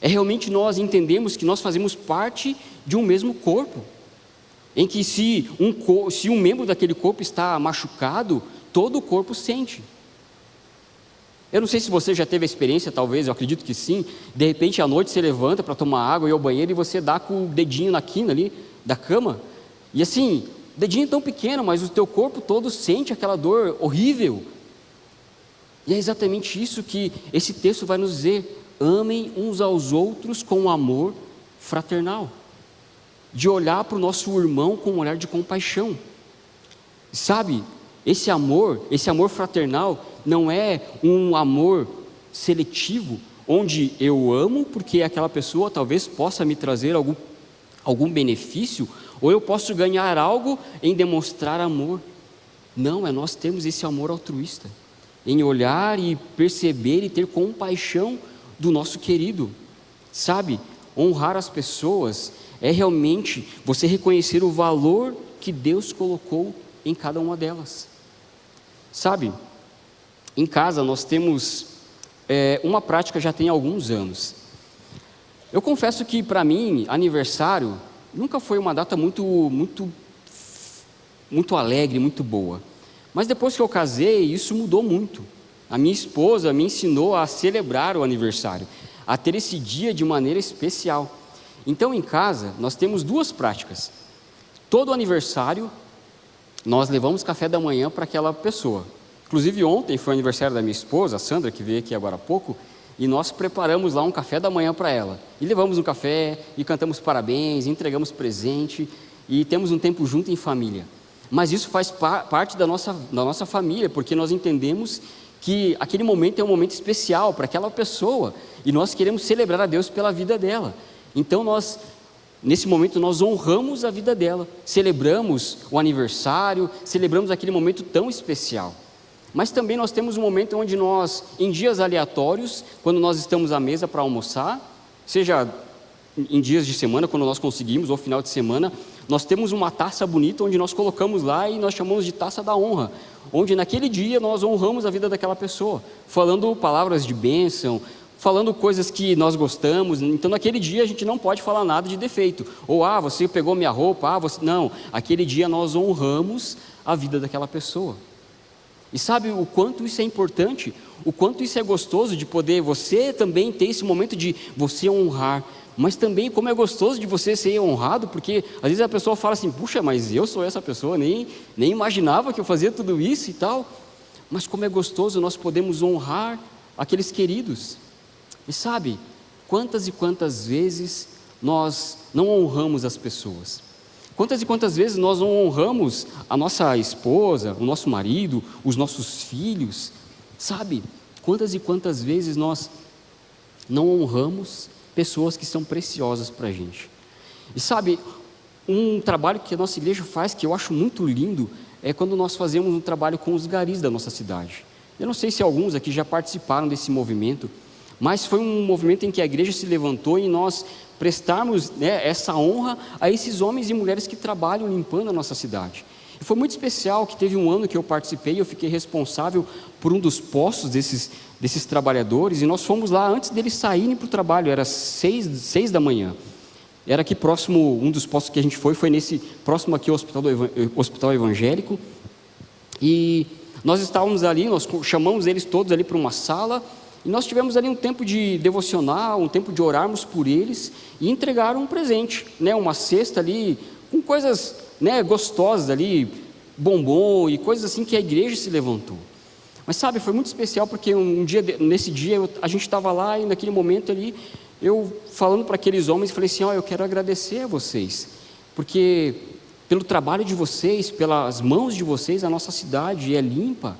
É realmente nós entendemos que nós fazemos parte de um mesmo corpo, em que se um membro daquele corpo está machucado, todo o corpo sente. Eu não sei se você já teve a experiência, talvez, eu acredito que sim, de repente à noite você levanta para tomar água e ir ao banheiro e você dá com o dedinho na quina ali da cama, E assim, dedinho tão pequeno, mas o teu corpo todo sente aquela dor horrível. E é exatamente isso que esse texto vai nos dizer: amem uns aos outros com amor fraternal, de olhar para o nosso irmão com um olhar de compaixão. Sabe, esse amor fraternal não é um amor seletivo, onde eu amo porque aquela pessoa talvez possa me trazer algum benefício, ou eu posso ganhar algo em demonstrar amor. Não, é nós termos esse amor altruísta, em olhar e perceber e ter compaixão do nosso querido. Sabe, honrar as pessoas é realmente você reconhecer o valor que Deus colocou em cada uma delas. Sabe, em casa nós temos uma prática já tem alguns anos. Eu confesso que para mim, aniversário nunca foi uma data muito alegre, muito boa. Mas depois que eu casei, isso mudou muito. A minha esposa me ensinou a celebrar o aniversário, a ter esse dia de maneira especial. Então, em casa, nós temos duas práticas. Todo aniversário, nós levamos café da manhã para aquela pessoa. Inclusive, ontem foi o aniversário da minha esposa, a Sandra, que veio aqui agora há pouco, e nós preparamos lá um café da manhã para ela. E levamos um café, e cantamos parabéns, entregamos presente, e temos um tempo junto em família. Mas isso faz parte da nossa família, porque nós entendemos que aquele momento é um momento especial para aquela pessoa, e nós queremos celebrar a Deus pela vida dela. Então nesse momento nós honramos a vida dela, celebramos o aniversário, celebramos aquele momento tão especial. Mas também nós temos um momento onde nós, em dias aleatórios, quando nós estamos à mesa para almoçar, seja em dias de semana, quando nós conseguimos, ou final de semana, nós temos uma taça bonita onde nós colocamos lá e nós chamamos de taça da honra, onde naquele dia nós honramos a vida daquela pessoa, falando palavras de bênção, falando coisas que nós gostamos. Então naquele dia a gente não pode falar nada de defeito, ou você pegou minha roupa, não, aquele dia nós honramos a vida daquela pessoa. E sabe o quanto isso é importante, o quanto isso é gostoso de poder você também ter esse momento de você honrar, mas também como é gostoso de você ser honrado, porque às vezes a pessoa fala assim, puxa, mas eu sou essa pessoa, nem imaginava que eu fazia tudo isso e tal, mas como é gostoso nós podemos honrar aqueles queridos. E sabe, quantas e quantas vezes nós não honramos as pessoas? Quantas e quantas vezes nós não honramos a nossa esposa, o nosso marido, os nossos filhos? Sabe, quantas e quantas vezes nós não honramos pessoas que são preciosas para a gente? E sabe, um trabalho que a nossa igreja faz, que eu acho muito lindo, é quando nós fazemos um trabalho com os garis da nossa cidade. Eu não sei se alguns aqui já participaram desse movimento, mas foi um movimento em que a igreja se levantou e nós prestarmos essa honra a esses homens e mulheres que trabalham limpando a nossa cidade. E foi muito especial que teve um ano que eu participei, eu fiquei responsável por um dos postos desses trabalhadores, e nós fomos lá antes deles saírem para o trabalho, era 6 da manhã. Era aqui próximo, um dos postos que a gente foi nesse próximo aqui ao hospital evangélico, e nós estávamos ali, nós chamamos eles todos ali para uma sala, e nós tivemos ali um tempo de devocional, um tempo de orarmos por eles, e entregaram um presente, uma cesta ali, com coisas gostosas ali, bombom e coisas assim que a igreja se levantou. Mas sabe, foi muito especial porque nesse dia a gente estava lá e naquele momento ali, eu falando para aqueles homens, falei assim, eu quero agradecer a vocês, porque pelo trabalho de vocês, pelas mãos de vocês, a nossa cidade é limpa.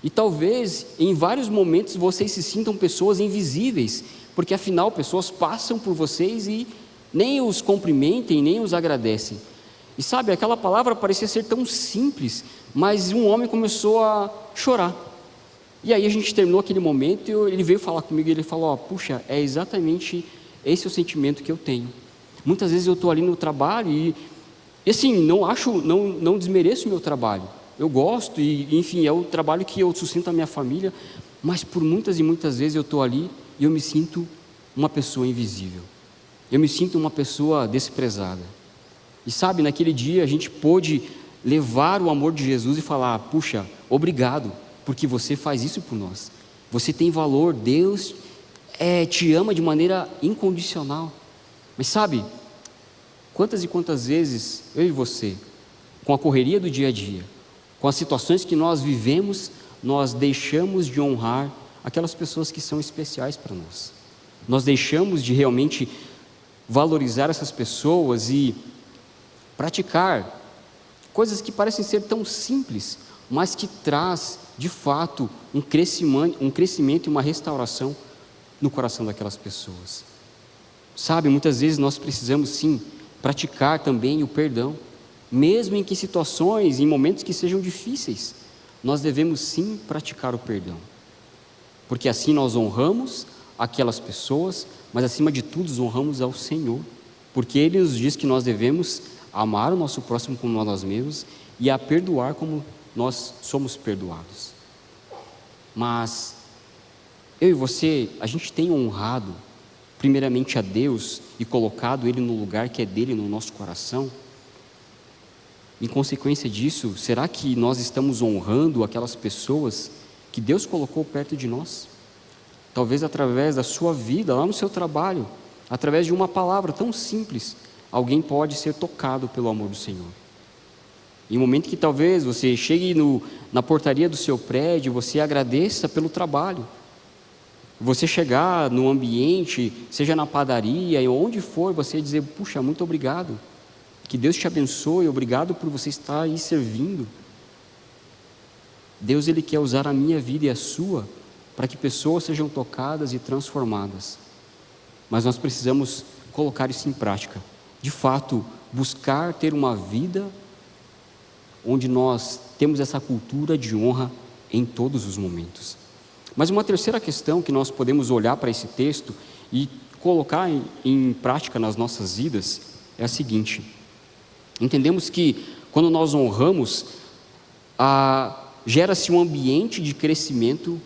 E talvez, em vários momentos, vocês se sintam pessoas invisíveis, porque afinal, pessoas passam por vocês e nem os cumprimentem, nem os agradecem. E sabe, aquela palavra parecia ser tão simples, mas um homem começou a chorar. E aí a gente terminou aquele momento e ele veio falar comigo e ele falou, puxa, é exatamente esse o sentimento que eu tenho. Muitas vezes eu estou ali no trabalho e assim, não desmereço o meu trabalho. Eu gosto e, enfim, é o trabalho que eu sustento a minha família, mas por muitas e muitas vezes eu estou ali e eu me sinto uma pessoa invisível. Eu me sinto uma pessoa desprezada. E sabe, naquele dia a gente pôde levar o amor de Jesus e falar, puxa, obrigado, porque você faz isso por nós. Você tem valor, Deus te ama de maneira incondicional. Mas sabe, quantas e quantas vezes eu e você com a correria do dia a dia, com as situações que nós vivemos, nós deixamos de honrar aquelas pessoas que são especiais para nós. Nós deixamos de realmente valorizar essas pessoas e praticar coisas que parecem ser tão simples, mas que traz, de fato, um crescimento e uma restauração no coração daquelas pessoas. Sabe, muitas vezes nós precisamos sim praticar também o perdão, mesmo em que situações, em momentos que sejam difíceis, nós devemos sim praticar o perdão, porque assim nós honramos aquelas pessoas, mas acima de tudo honramos ao Senhor, porque Ele nos diz que nós devemos amar o nosso próximo como nós mesmos e a perdoar como nós somos perdoados. Mas eu e você, a gente tem honrado primeiramente a Deus e colocado Ele no lugar que é dele no nosso coração? Em consequência disso, será que nós estamos honrando aquelas pessoas que Deus colocou perto de nós? Talvez através da sua vida, lá no seu trabalho, através de uma palavra tão simples, alguém pode ser tocado pelo amor do Senhor. Em um momento que talvez você chegue na portaria do seu prédio, você agradeça pelo trabalho. Você chegar no ambiente, seja na padaria, e onde for, você dizer, puxa, muito obrigado. Que Deus te abençoe, obrigado por você estar aí servindo. Deus, Ele quer usar a minha vida e a sua, para que pessoas sejam tocadas e transformadas. Mas nós precisamos colocar isso em prática. De fato, buscar ter uma vida onde nós temos essa cultura de honra em todos os momentos. Mas uma terceira questão que nós podemos olhar para esse texto e colocar em prática nas nossas vidas é a seguinte: entendemos que quando nós honramos, gera-se um ambiente de crescimento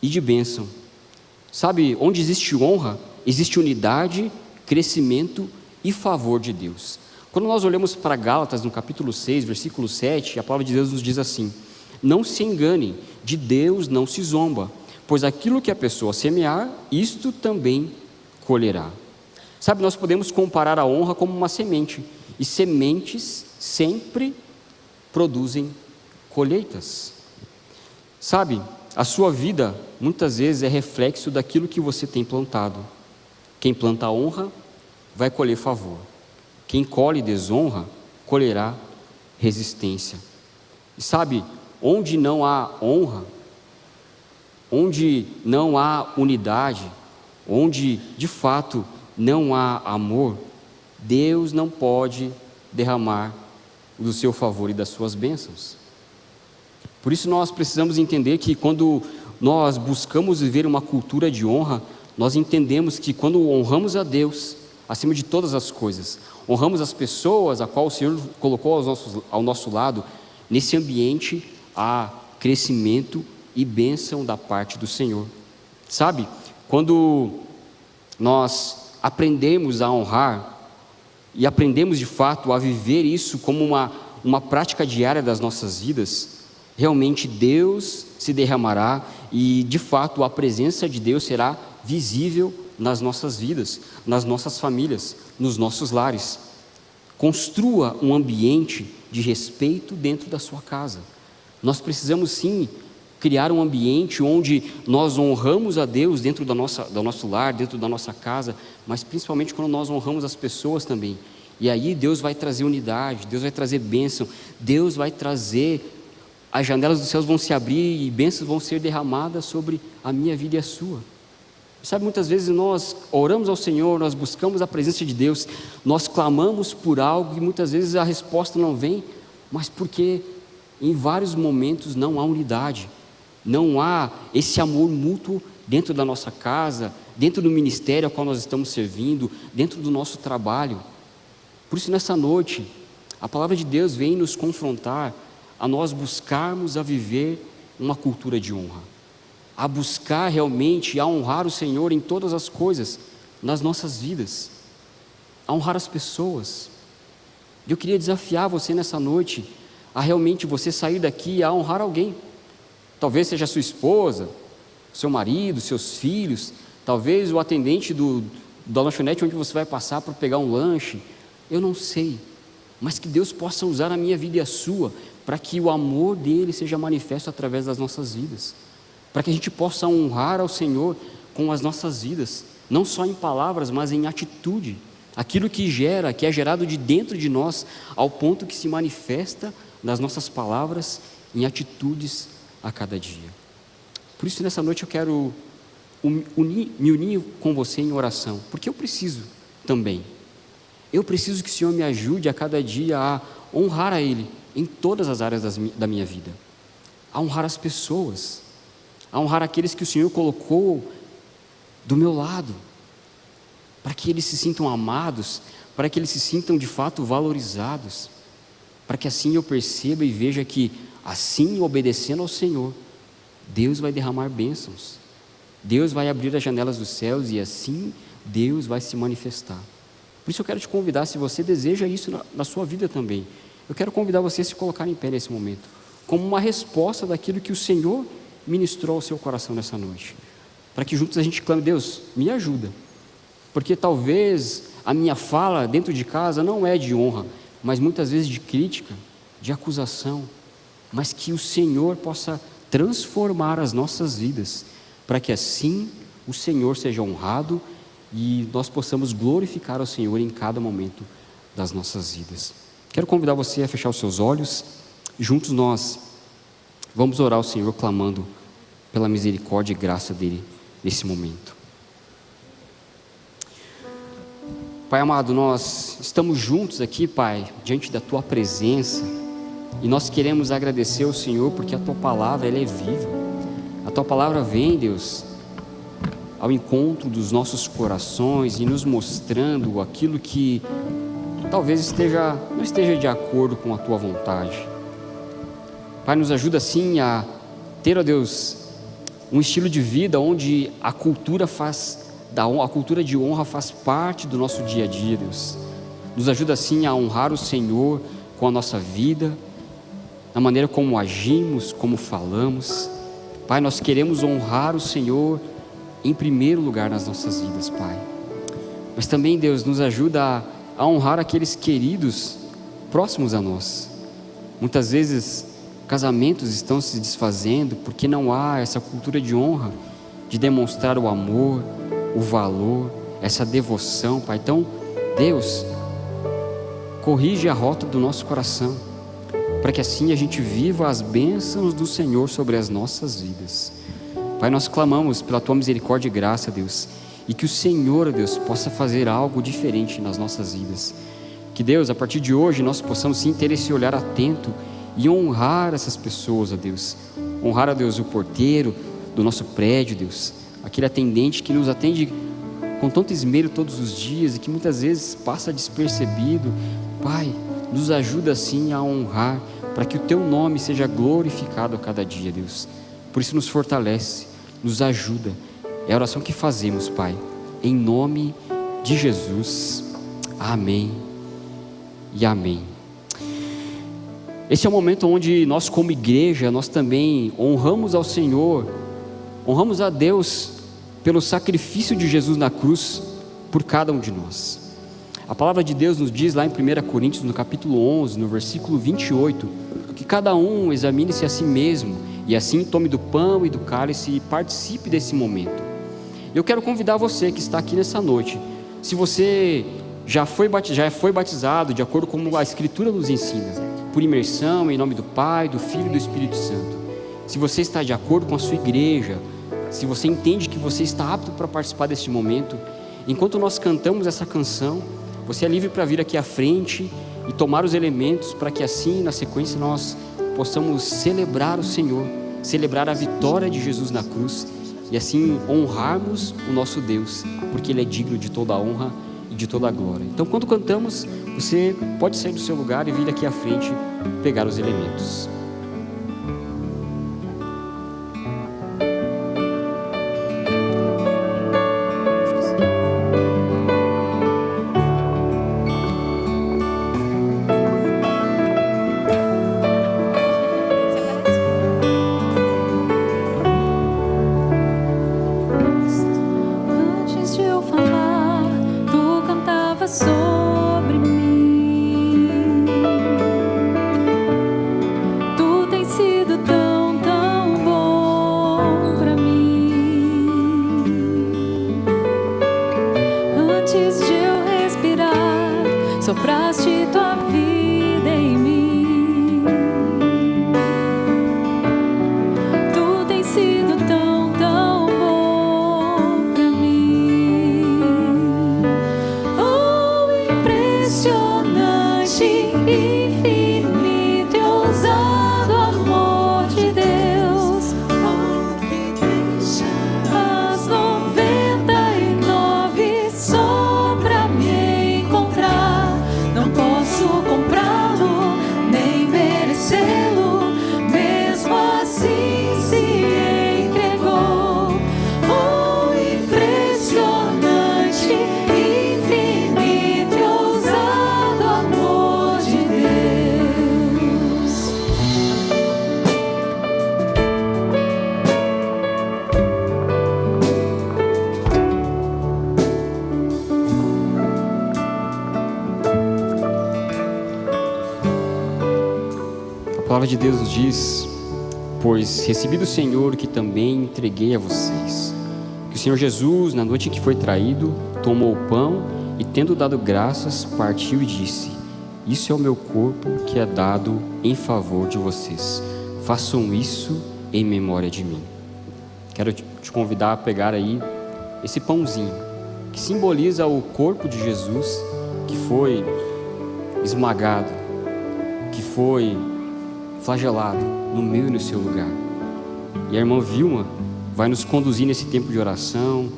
e de bênção. Sabe, onde existe honra, existe unidade, crescimento e favor de Deus. Quando nós olhamos para Gálatas, no capítulo 6, versículo 7, a palavra de Deus nos diz assim: não se enganem, de Deus não se zomba, pois aquilo que a pessoa semear, isto também colherá. Sabe, nós podemos comparar a honra como uma semente, e sementes sempre produzem colheitas. Sabe, a sua vida muitas vezes é reflexo daquilo que você tem plantado. Quem planta honra vai colher favor. Quem colhe desonra colherá resistência. E sabe, onde não há honra, onde não há unidade, onde de fato não há amor, Deus não pode derramar do seu favor e das suas bênçãos. Por isso nós precisamos entender que quando nós buscamos viver uma cultura de honra, nós entendemos que quando honramos a Deus, acima de todas as coisas, honramos as pessoas a qual o Senhor colocou ao nosso lado, nesse ambiente há crescimento e bênção da parte do Senhor. Sabe, quando nós aprendemos a honrar e aprendemos de fato a viver isso como uma prática diária das nossas vidas, realmente Deus se derramará e de fato a presença de Deus será visível nas nossas vidas, nas nossas famílias, nos nossos lares. Construa um ambiente de respeito dentro da sua casa. Nós precisamos sim criar um ambiente onde nós honramos a Deus dentro do nosso lar, dentro da nossa casa, mas principalmente quando nós honramos as pessoas também. E aí Deus vai trazer unidade, Deus vai trazer bênção, Deus vai trazer, as janelas dos céus vão se abrir e bênçãos vão ser derramadas sobre a minha vida e a sua. Sabe, muitas vezes nós oramos ao Senhor, nós buscamos a presença de Deus, nós clamamos por algo e muitas vezes a resposta não vem, mas porque em vários momentos não há unidade, não há esse amor mútuo dentro da nossa casa, dentro do ministério ao qual nós estamos servindo, dentro do nosso trabalho. Por isso nessa noite, a palavra de Deus vem nos confrontar a nós buscarmos a viver uma cultura de honra, a buscar realmente, a honrar o Senhor em todas as coisas, nas nossas vidas, a honrar as pessoas. Eu queria desafiar você nessa noite, a realmente você sair daqui a honrar alguém, talvez seja a sua esposa, seu marido, seus filhos, talvez o atendente da lanchonete onde você vai passar para pegar um lanche, eu não sei, mas que Deus possa usar a minha vida e a sua, para que o amor dele seja manifesto através das nossas vidas, para que a gente possa honrar ao Senhor com as nossas vidas, não só em palavras, mas em atitude, aquilo que é gerado de dentro de nós, ao ponto que se manifesta nas nossas palavras, em atitudes a cada dia. Por isso, nessa noite eu quero me unir com você em oração, porque eu preciso também. Eu preciso que o Senhor me ajude a cada dia a honrar a Ele em todas as áreas da minha vida, a honrar as pessoas, a honrar aqueles que o Senhor colocou do meu lado, para que eles se sintam amados, para que eles se sintam de fato valorizados, para que assim eu perceba e veja que, assim obedecendo ao Senhor, Deus vai derramar bênçãos, Deus vai abrir as janelas dos céus e assim Deus vai se manifestar. Por isso eu quero te convidar, se você deseja isso na sua vida também, eu quero convidar você a se colocar em pé nesse momento, como uma resposta daquilo que o Senhor ministrou ao seu coração nessa noite, para que juntos a gente clame: Deus, me ajuda, porque talvez a minha fala dentro de casa não é de honra, mas muitas vezes de crítica, de acusação, mas que o Senhor possa transformar as nossas vidas, para que assim o Senhor seja honrado e nós possamos glorificar ao Senhor em cada momento das nossas vidas. Quero convidar você a fechar os seus olhos, e juntos nós vamos orar ao Senhor, clamando pela misericórdia e graça dEle nesse momento. Pai amado, nós estamos juntos aqui, Pai, diante da Tua presença, e nós queremos agradecer ao Senhor, porque a Tua palavra, ela é viva. A Tua palavra vem, Deus, ao encontro dos nossos corações e nos mostrando aquilo que talvez não esteja de acordo com a Tua vontade. Pai, nos ajuda assim a ter, ó Deus, um estilo de vida onde a cultura de honra faz parte do nosso dia a dia, Deus. Nos ajuda assim a honrar o Senhor com a nossa vida, na maneira como agimos, como falamos. Pai, nós queremos honrar o Senhor em primeiro lugar nas nossas vidas, Pai. Mas também, Deus, nos ajuda a honrar aqueles queridos próximos a nós. Muitas vezes casamentos estão se desfazendo porque não há essa cultura de honra, de demonstrar o amor, o valor, essa devoção, Pai. Então, Deus, corrige a rota do nosso coração, para que assim a gente viva as bênçãos do Senhor sobre as nossas vidas. Pai, nós clamamos pela Tua misericórdia e graça, Deus, e que o Senhor, Deus, possa fazer algo diferente nas nossas vidas. Que Deus, a partir de hoje, nós possamos sim ter esse olhar atento e honrar essas pessoas, ó Deus. Honrar, ó Deus, o porteiro do nosso prédio, Deus, aquele atendente que nos atende com tanto esmero todos os dias e que muitas vezes passa despercebido. Pai, nos ajuda assim a honrar, para que o Teu nome seja glorificado a cada dia, Deus. Por isso nos fortalece, nos ajuda. É a oração que fazemos, Pai, em nome de Jesus. Amém e amém. Esse é o momento onde nós, como igreja, nós também honramos ao Senhor, honramos a Deus pelo sacrifício de Jesus na cruz por cada um de nós. A palavra de Deus nos diz lá em 1 Coríntios, no capítulo 11, no versículo 28, que cada um examine-se a si mesmo, e assim tome do pão e do cálice e participe desse momento. Eu quero convidar você que está aqui nessa noite, se você já foi batizado de acordo com a Escritura nos ensina, por imersão em nome do Pai, do Filho e do Espírito Santo. Se você está de acordo com a sua igreja, se você entende que você está apto para participar deste momento, enquanto nós cantamos essa canção, você é livre para vir aqui à frente e tomar os elementos, para que assim, na sequência, nós possamos celebrar o Senhor, celebrar a vitória de Jesus na cruz e assim honrarmos o nosso Deus, porque Ele é digno de toda a honra e de toda a glória. Então, quando cantamos, você pode sair do seu lugar e vir aqui à frente pegar os elementos. Antes de eu falar, Tu cantava sobre mim. sopraste tua vida em mim. Tu tens sido tão, tão bom pra mim. Oh, impressionante, infinito e ousado amor de Deus. As 99 só pra me encontrar. Não posso comprá-lo, nem merecê-lo. Mesmo assim se entregou. Oh, impressionante, infinito e ousado amor de Deus. A palavra de Deus nos diz: pois recebi do Senhor o que também entreguei a vocês. Que o Senhor Jesus, na noite em que foi traído, tomou o pão e, tendo dado graças, partiu e disse: isso é o meu corpo que é dado em favor de vocês. Façam isso em memória de mim. Quero te convidar a pegar aí esse pãozinho, que simboliza o corpo de Jesus, que foi esmagado, que foi flagelado no meu e no seu lugar. E a irmã Vilma vai nos conduzir nesse tempo de oração,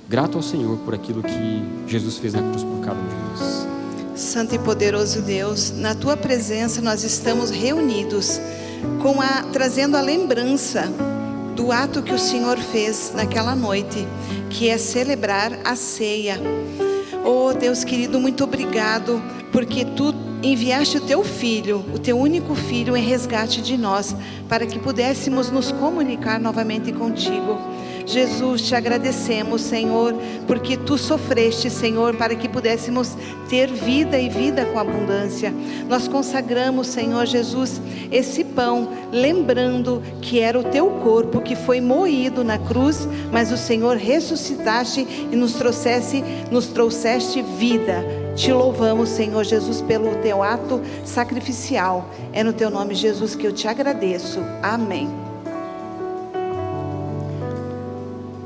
grato ao Senhor por aquilo que Jesus fez na cruz por cada um de nós. Santo e poderoso Deus, na Tua presença nós estamos reunidos, trazendo a lembrança do ato que o Senhor fez naquela noite, que é celebrar a ceia. Oh Deus querido, muito obrigado, porque Tu enviaste o Teu Filho, o Teu único Filho, em resgate de nós, para que pudéssemos nos comunicar novamente contigo. Jesus, te agradecemos, Senhor, porque Tu sofreste, Senhor, para que pudéssemos ter vida e vida com abundância. Nós consagramos, Senhor Jesus, esse pão, lembrando que era o Teu corpo que foi moído na cruz, mas o Senhor ressuscitaste e nos trouxeste vida. Te louvamos, Senhor Jesus, pelo Teu ato sacrificial. É no Teu nome, Jesus, que eu te agradeço. Amém.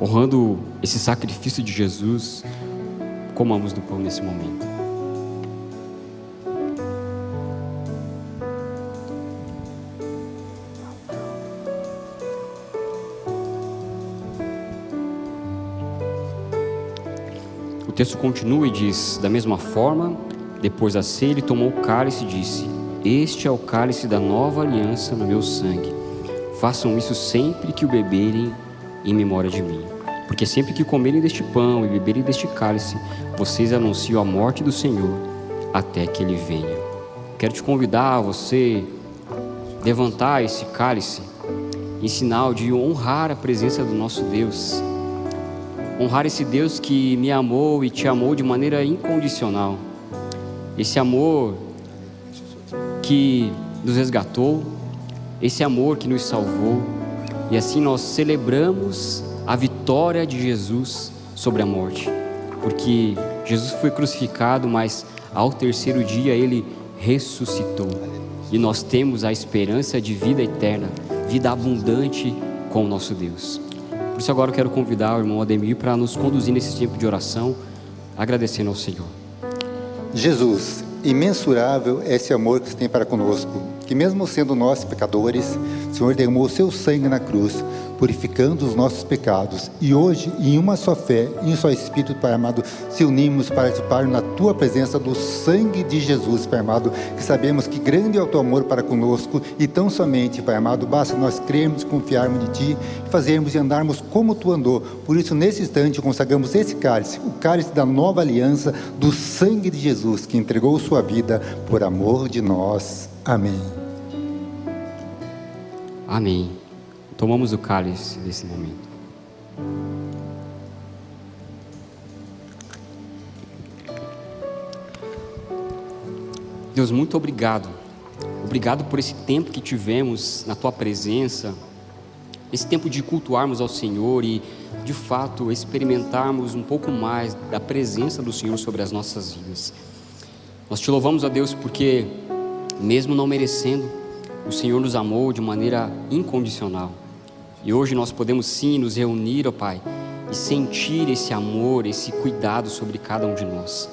Honrando esse sacrifício de Jesus, comamos do pão nesse momento. O texto continua e diz: da mesma forma, depois da ceia, ele tomou o cálice e disse: este é o cálice da nova aliança no meu sangue. Façam isso sempre que o beberem em memória de mim. Porque sempre que comerem deste pão e beberem deste cálice, vocês anunciam a morte do Senhor até que Ele venha. Quero te convidar a você levantar esse cálice em sinal de honrar a presença do nosso Deus. Honrar esse Deus que me amou e te amou de maneira incondicional. Esse amor que nos resgatou, esse amor que nos salvou. E assim nós celebramos a vitória de Jesus sobre a morte. Porque Jesus foi crucificado, mas ao terceiro dia Ele ressuscitou. E nós temos a esperança de vida eterna, vida abundante com o nosso Deus. Por isso agora eu quero convidar o irmão Ademir para nos conduzir nesse tempo de oração, agradecendo ao Senhor. Jesus, imensurável é esse amor que você tem para conosco, que mesmo sendo nós pecadores, o Senhor derramou o seu sangue na cruz, purificando os nossos pecados. E hoje, em uma só fé, em um só Espírito, Pai amado, se unimos para participar na Tua presença do sangue de Jesus, Pai amado, que sabemos que grande é o Teu amor para conosco, e tão somente, Pai amado, basta nós crermos e confiarmos em Ti, e fazermos e andarmos como Tu andou. Por isso, nesse instante, consagramos esse cálice, o cálice da nova aliança, do sangue de Jesus, que entregou sua vida por amor de nós. Amém. Amém. Tomamos o cálice nesse momento. Deus, muito obrigado. Obrigado por esse tempo que tivemos na Tua presença, esse tempo de cultuarmos ao Senhor e, de fato, experimentarmos um pouco mais da presença do Senhor sobre as nossas vidas. Nós te louvamos, ó Deus, porque mesmo não merecendo, o Senhor nos amou de maneira incondicional. E hoje nós podemos sim nos reunir, ó Pai, e sentir esse amor, esse cuidado sobre cada um de nós.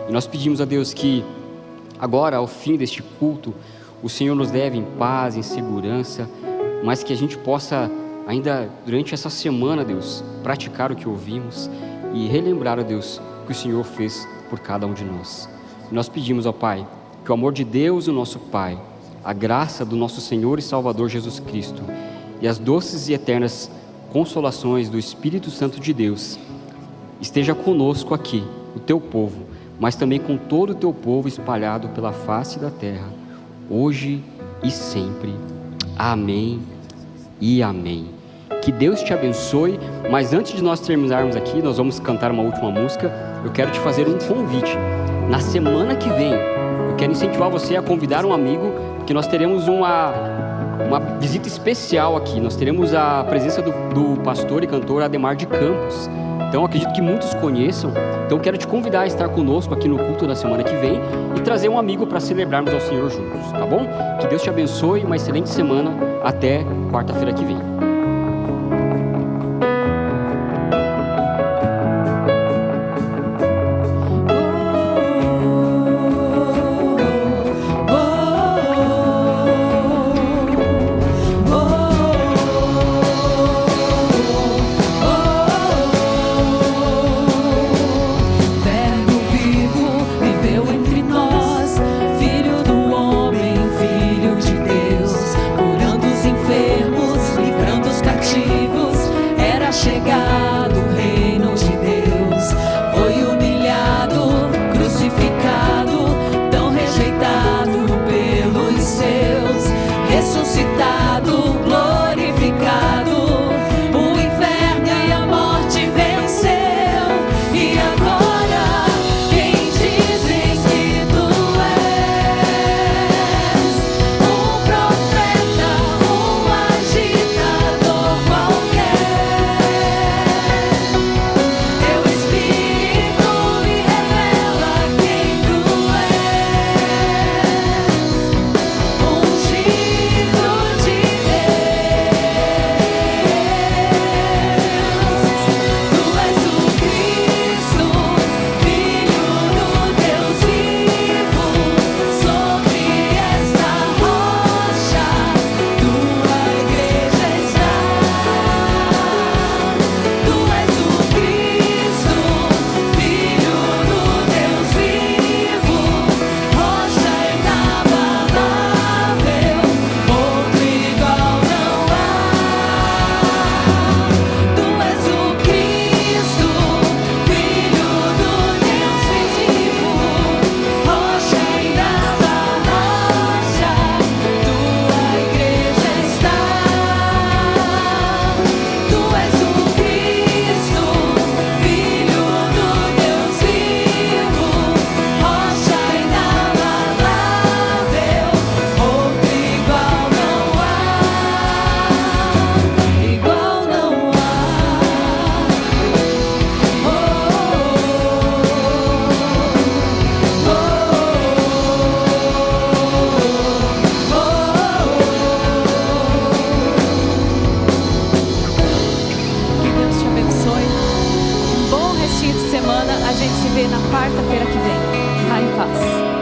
E nós pedimos a Deus que agora, ao fim deste culto, o Senhor nos leve em paz, em segurança, mas que a gente possa ainda durante essa semana, Deus, praticar o que ouvimos e relembrar, ó Deus, o que o Senhor fez por cada um de nós. E nós pedimos, ó Pai, que o amor de Deus, o nosso Pai, a graça do nosso Senhor e Salvador Jesus Cristo e as doces e eternas consolações do Espírito Santo de Deus esteja conosco aqui, o teu povo, mas também com todo o teu povo espalhado pela face da terra, hoje e sempre. Amém e amém. Que Deus te abençoe, mas antes de nós terminarmos aqui, nós vamos cantar uma última música. Eu quero te fazer um convite. Na semana que vem, eu quero incentivar você a convidar um amigo, porque nós teremos uma visita especial aqui. Nós teremos a presença do pastor e cantor Ademar de Campos. Então, acredito que muitos conheçam. Então, quero te convidar a estar conosco aqui no culto da semana que vem e trazer um amigo para celebrarmos ao Senhor juntos, tá bom? Que Deus te abençoe, uma excelente semana. Até quarta-feira que vem. A gente se vê na quarta-feira que vem. Tá em paz.